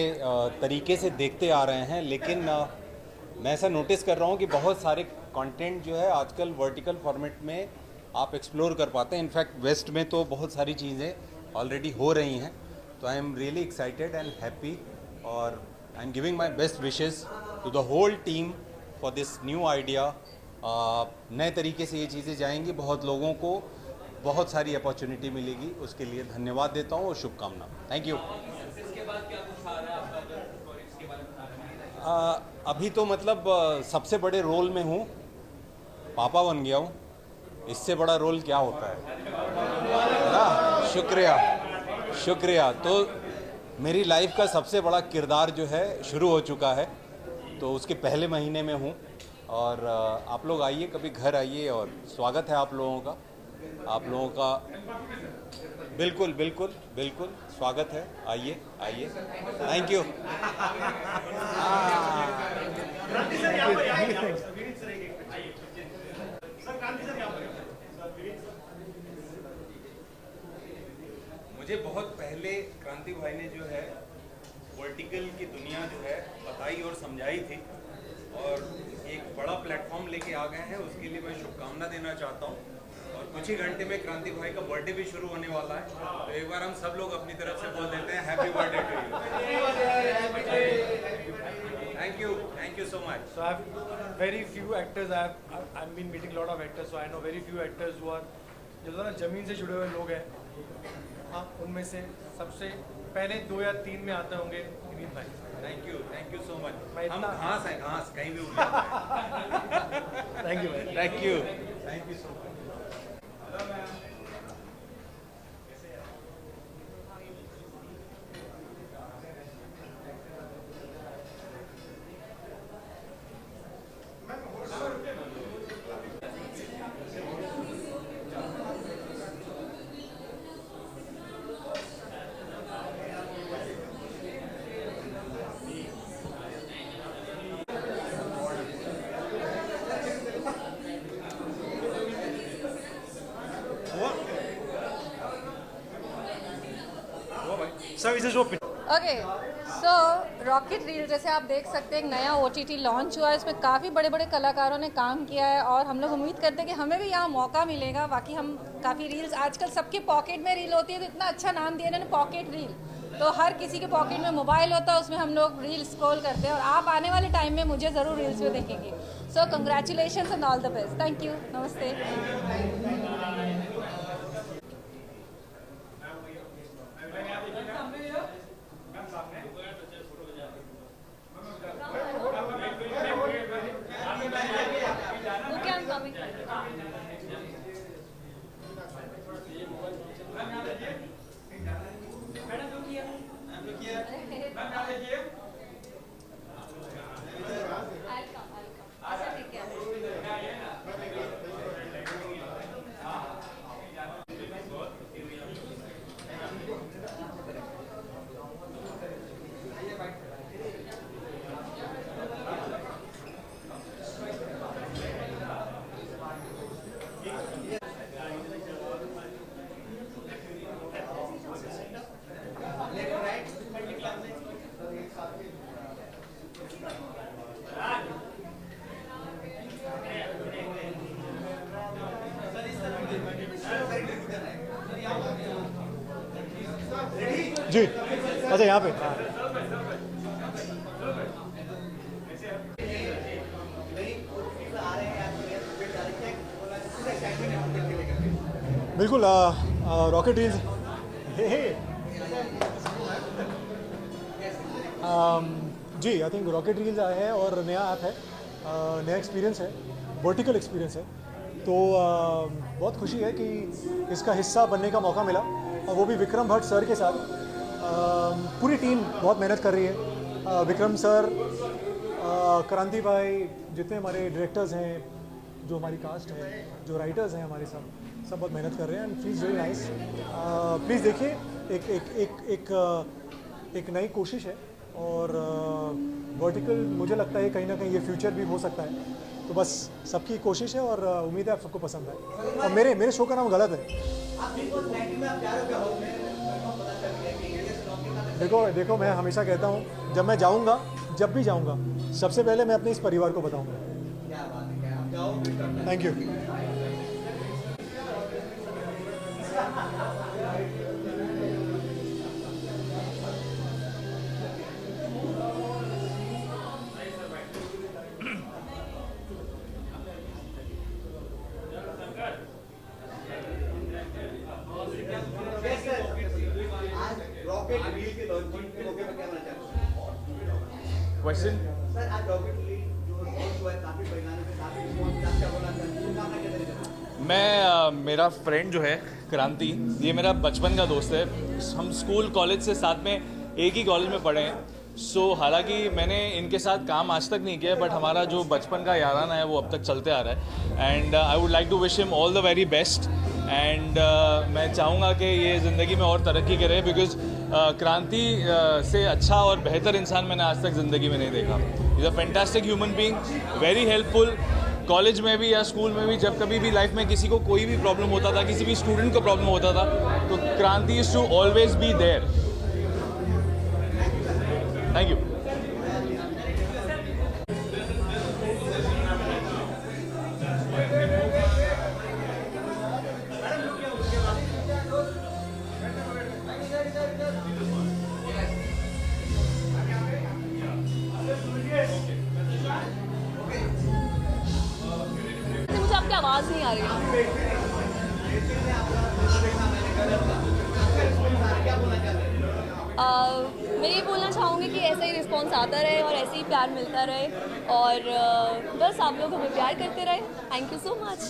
तरीके से देखते आ रहे हैं, लेकिन मैं ऐसा नोटिस कर रहा हूँ कि बहुत सारे कंटेंट जो है आजकल वर्टिकल फॉर्मेट में आप एक्सप्लोर कर पाते हैं। इनफैक्ट वेस्ट में तो बहुत सारी चीज़ें ऑलरेडी हो रही हैं, तो I am really excited and happy और I am giving my best wishes to the whole team for this new idea. नए तरीके से ये चीज़ें जाएंगी, बहुत लोगों को बहुत सारी अपॉर्चुनिटी मिलेगी, उसके लिए धन्यवाद देता हूँ और शुभकामना। Thank you. अभी तो मतलब सबसे बड़े रोल में हूँ, पापा बन गया हूँ, इससे बड़ा रोल क्या होता है ना। शुक्रिया शुक्रिया। तो मेरी लाइफ का सबसे बड़ा किरदार जो है शुरू हो चुका है, तो उसके पहले महीने में हूँ और आप लोग आइए, कभी घर आइए और स्वागत है आप लोगों का। आप लोगों का बिल्कुल बिल्कुल बिल्कुल स्वागत है, आइए आइए। Thank you. मुझे बहुत पहले क्रांति भाई ने जो है वर्टिकल की दुनिया जो है बताई और समझाई थी और एक बड़ा प्लेटफॉर्म लेके आ गए हैं, उसके लिए मैं शुभकामना देना चाहता हूँ। और कुछ ही घंटे में क्रांति भाई का बर्थडे भी शुरू होने वाला है, तो एक बार हम सब लोग अपनी तरफ से बोल देते हैं happy birthday to you. Thank you so much. So I have very few actors. I've been meeting a lot of actors, so I know very few actors who are जो ना जमीन से जुड़े हुए लोग हैं। हाँ, उनमें से सबसे पहले 2 या 3 में आते होंगे विनीत भाई। Thank you so much. हम घास हैं, घास कहीं भी उड़ थैंक यू भाई। Thank you so much. Okay, so rocket reel जैसे आप देख सकते हैं एक नया OTT लॉन्च हुआ है, इसमें काफ़ी बड़े बड़े कलाकारों ने काम किया है और हम लोग उम्मीद करते हैं कि हमें भी यहाँ मौका मिलेगा। बाकी हम काफ़ी रील्स आजकल सबके पॉकेट में रील होती है, तो इतना अच्छा नाम दिया इन्होंने पॉकेट रील। तो हर किसी के पॉकेट में मोबाइल होता है, उसमें हम लोग रील स्क्रॉल करते हैं और आप आने वाले टाइम में मुझे ज़रूर रील्स में देखेंगे। So congratulation and all the best. Thank you. नमस्ते। जी अच्छा, यहाँ पे बिल्कुल rocket reels ji, I think rocket reels आए हैं और नया ऐप है, नया एक्सपीरियंस है, वर्टिकल एक्सपीरियंस है। तो बहुत खुशी है कि इसका हिस्सा बनने का मौका मिला और वो भी विक्रम भट्ट सर के साथ। पूरी टीम बहुत मेहनत कर रही है, विक्रम सर, क्रांति भाई, जितने हमारे डायरेक्टर्स हैं, जो हमारी कास्ट है, जो राइटर्स हैं हमारे सब बहुत मेहनत कर रहे हैं। And please very nice, please देखिए, एक नई कोशिश है और वर्टिकल मुझे लगता है कहीं ना कहीं ये फ्यूचर भी हो सकता है। तो बस सबकी कोशिश है और उम्मीद है आप सबको पसंद आए। और मेरे शो का नाम गलत है। देखो मैं हमेशा कहता हूँ, जब मैं जाऊँगा, जब भी जाऊँगा, सबसे पहले मैं अपने इस परिवार को बताऊँगा। Thank you. क्वेश्चन मैं मेरा फ्रेंड जो है क्रांति, ये मेरा बचपन का दोस्त है। हम स्कूल कॉलेज से साथ में एक ही कॉलेज में पढ़े हैं। हालांकि मैंने इनके साथ काम आज तक नहीं किया, बट हमारा जो बचपन का याराना है वो अब तक चलते आ रहा है। And I would like to wish him all the very best. And मैं चाहूँगा कि ये ज़िंदगी में और तरक्की करे, बिकॉज क्रांति से अच्छा और बेहतर इंसान मैंने आज तक ज़िंदगी में नहीं देखा। Is a fantastic human being, very helpful. College में भी या स्कूल में भी जब कभी भी लाइफ में किसी को कोई भी प्रॉब्लम होता था, किसी भी स्टूडेंट को प्रॉब्लम होता था, तो Kranti is to always be there. Thank you. मुझे आपकी आवाज़ नहीं आ रही है। मैं ये बोलना चाहूँगी कि ऐसा ही रिस्पॉन्स आता रहे और ऐसे ही प्यार मिलता रहे, और बस आप लोग हमें प्यार करते रहे। Thank you so much.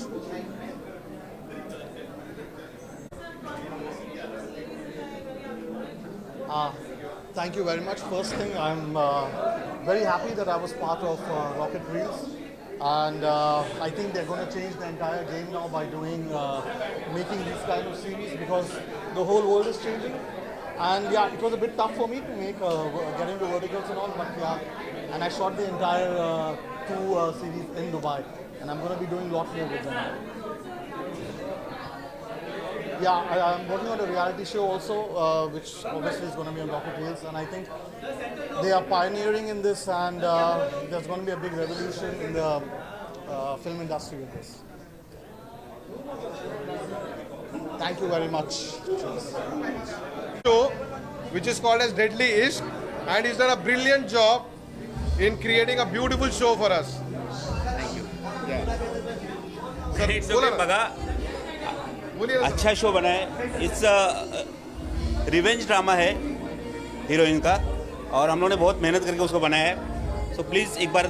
Thank you very much. First thing, I'm very happy that I was part of Rocket Reels, and I think they're going to change the entire game now by making these kind of series, because the whole world is changing. And yeah, it was a bit tough for me to get into verticals and all, but yeah, and I shot the entire 2 series in Dubai, and I'm going to be doing a lot more with them. Yeah, I'm working on a reality show also, which obviously is going to be on Rocket Reels, and I think they are pioneering in this, and there's going to be a big revolution in the film industry with this. Thank you very much. Show, which is called as Deadly Ishq, and he's done a brilliant job in creating a beautiful show for us. Thank you. Yeah. It's okay, Bhaga. अच्छा show बना है। It's revenge drama है heroine का, और हम लोगों ने बहुत मेहनत करके उसको बनाया है। सो प्लीज़ एक बार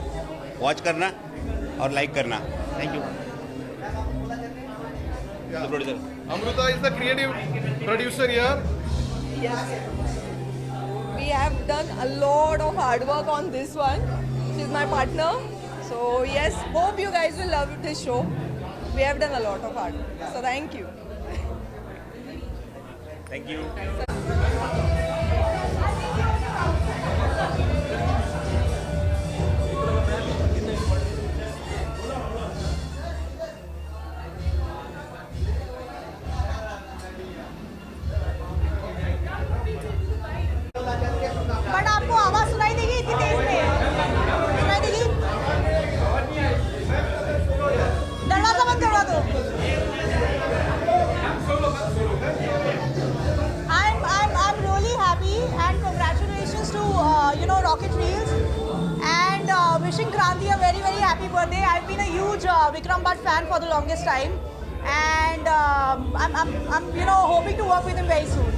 वॉच करना और लाइक करना। Thank you. Amruta is the creative producer here. Yes. We have done a lot of hard work on this one. She's my partner. So yes, hope you guys will love this show. We have done a lot of hard work. So thank you. Thank you. But आपको आवाज सुनाई देगी इतनी तेज में? सुनाई देगी? दरवाजा बंद करवा दो। I'm really happy, and congratulations to Rocket Reels, and wishing Kranti a very very happy birthday. I've been a huge Vikram Bhatt fan for the longest time, and I'm hoping to work with him very soon.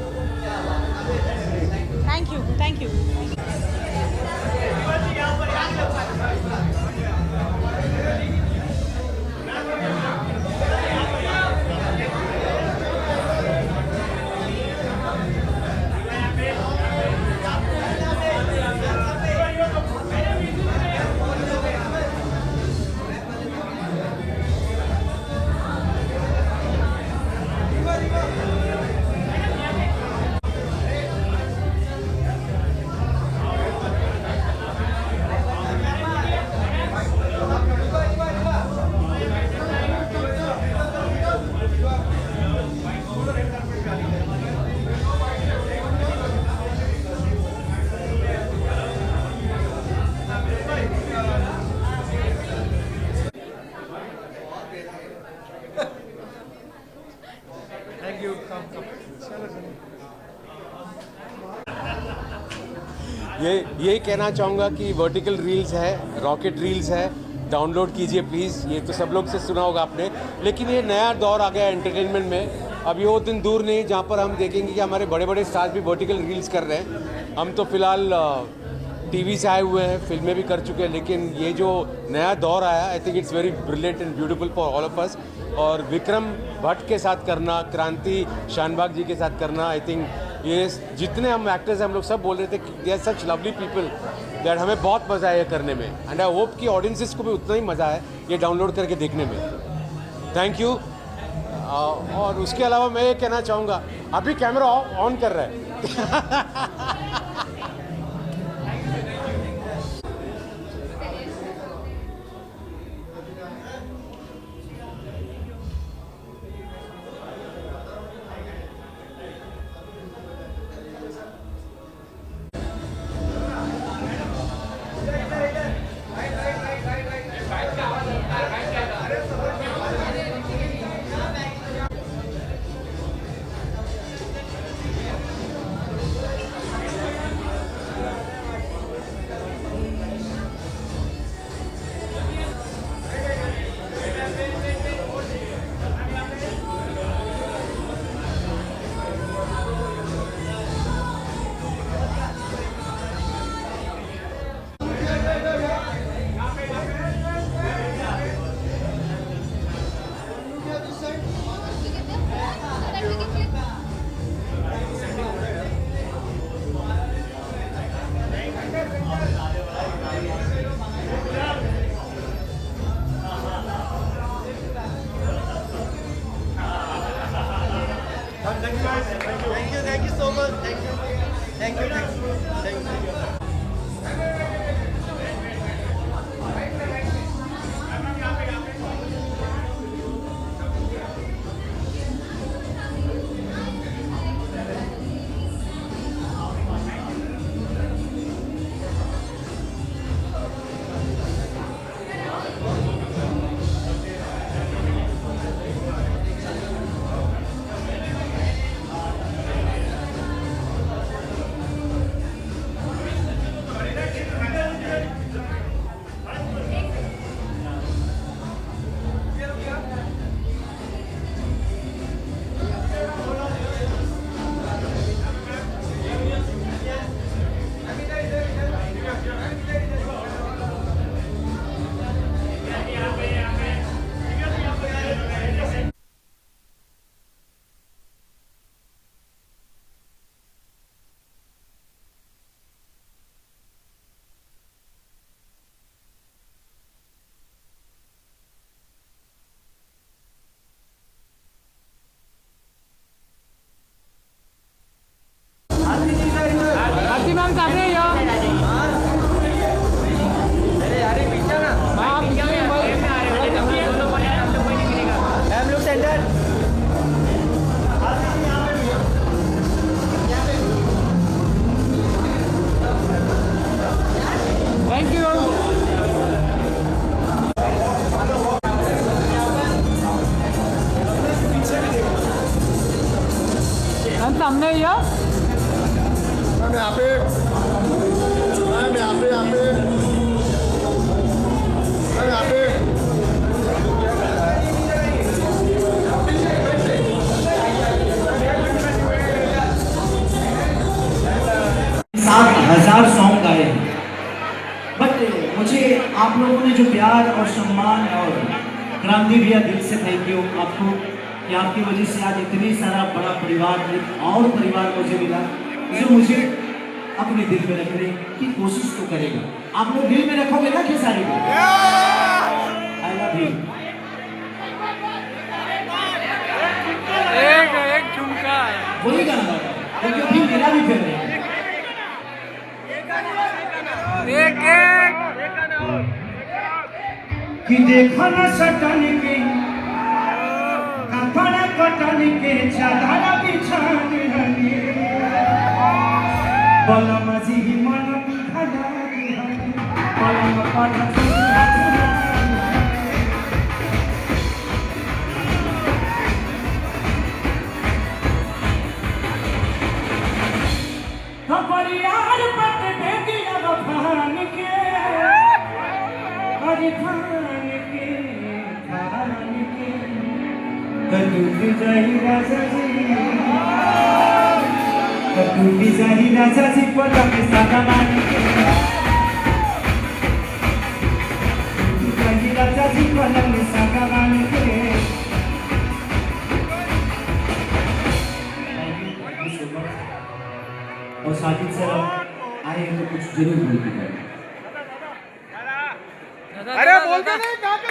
Thank you. Thank you. यही कहना चाहूँगा कि vertical reels है, rocket reels है, download कीजिए please. ये तो सब लोग से सुना होगा आपने, लेकिन ये नया दौर आ गया एंटरटेनमेंट में। अब ये वो दिन दूर नहीं जहाँ पर हम देखेंगे कि हमारे बड़े बड़े स्टार्स भी वर्टिकल रील्स कर रहे हैं। हम तो फिलहाल टीवी से आए हुए हैं, फिल्में भी कर चुके हैं, लेकिन ये जो नया दौर आया, I think it's very brilliant and beautiful for all of us. और विक्रम भट्ट के साथ करना, क्रांति शानबाग जी के साथ करना, आई थिंक ये जितने हम एक्टर्स हैं हम लोग सब बोल रहे थे कि they are such lovely people that हमें बहुत मज़ा आया करने में। एंड आई होप कि ऑडियंसेस को भी उतना ही मज़ा आए ये डाउनलोड करके देखने में। Thank you. और उसके अलावा मैं ये कहना चाहूँगा, अभी कैमरा ऑन कर रहा है। Thank you so much. Thank you. Aarti ma'am सामने या ma'am look centre. Thank you. Ma'am सामने या यहाँ पे सॉन्ग गाए हैं, बट मुझे आप लोगों ने जो प्यार और सम्मान और क्रांति भैया दिल से थैंक यू आपको कि आपकी वजह से आज इतनी सारा बड़ा परिवार, एक और परिवार मुझे मिला जो मुझे अपने दिल में रखने की कोशिश तो करेगा। आप लोग दिल में रखोगे ना खेसारी को? I love you. एक झुमका वही गाना क्योंकि अभी मेरा भी फेवरेट है। कि देखो ना सटन के कपड़ा कटन के चादर बिछान हनी बलम जी मन बिखरा बलम पर परिवार पट टूटी जाही राजाजी टूटी जाही राजाजी पलंग सादा मानी टूटी जाही राजाजी पलंग सादा मानी के और साजिद सर आए हैं तो कुछ जरूर बोल के जाए। अरे बोलते नहीं, कहाँ पे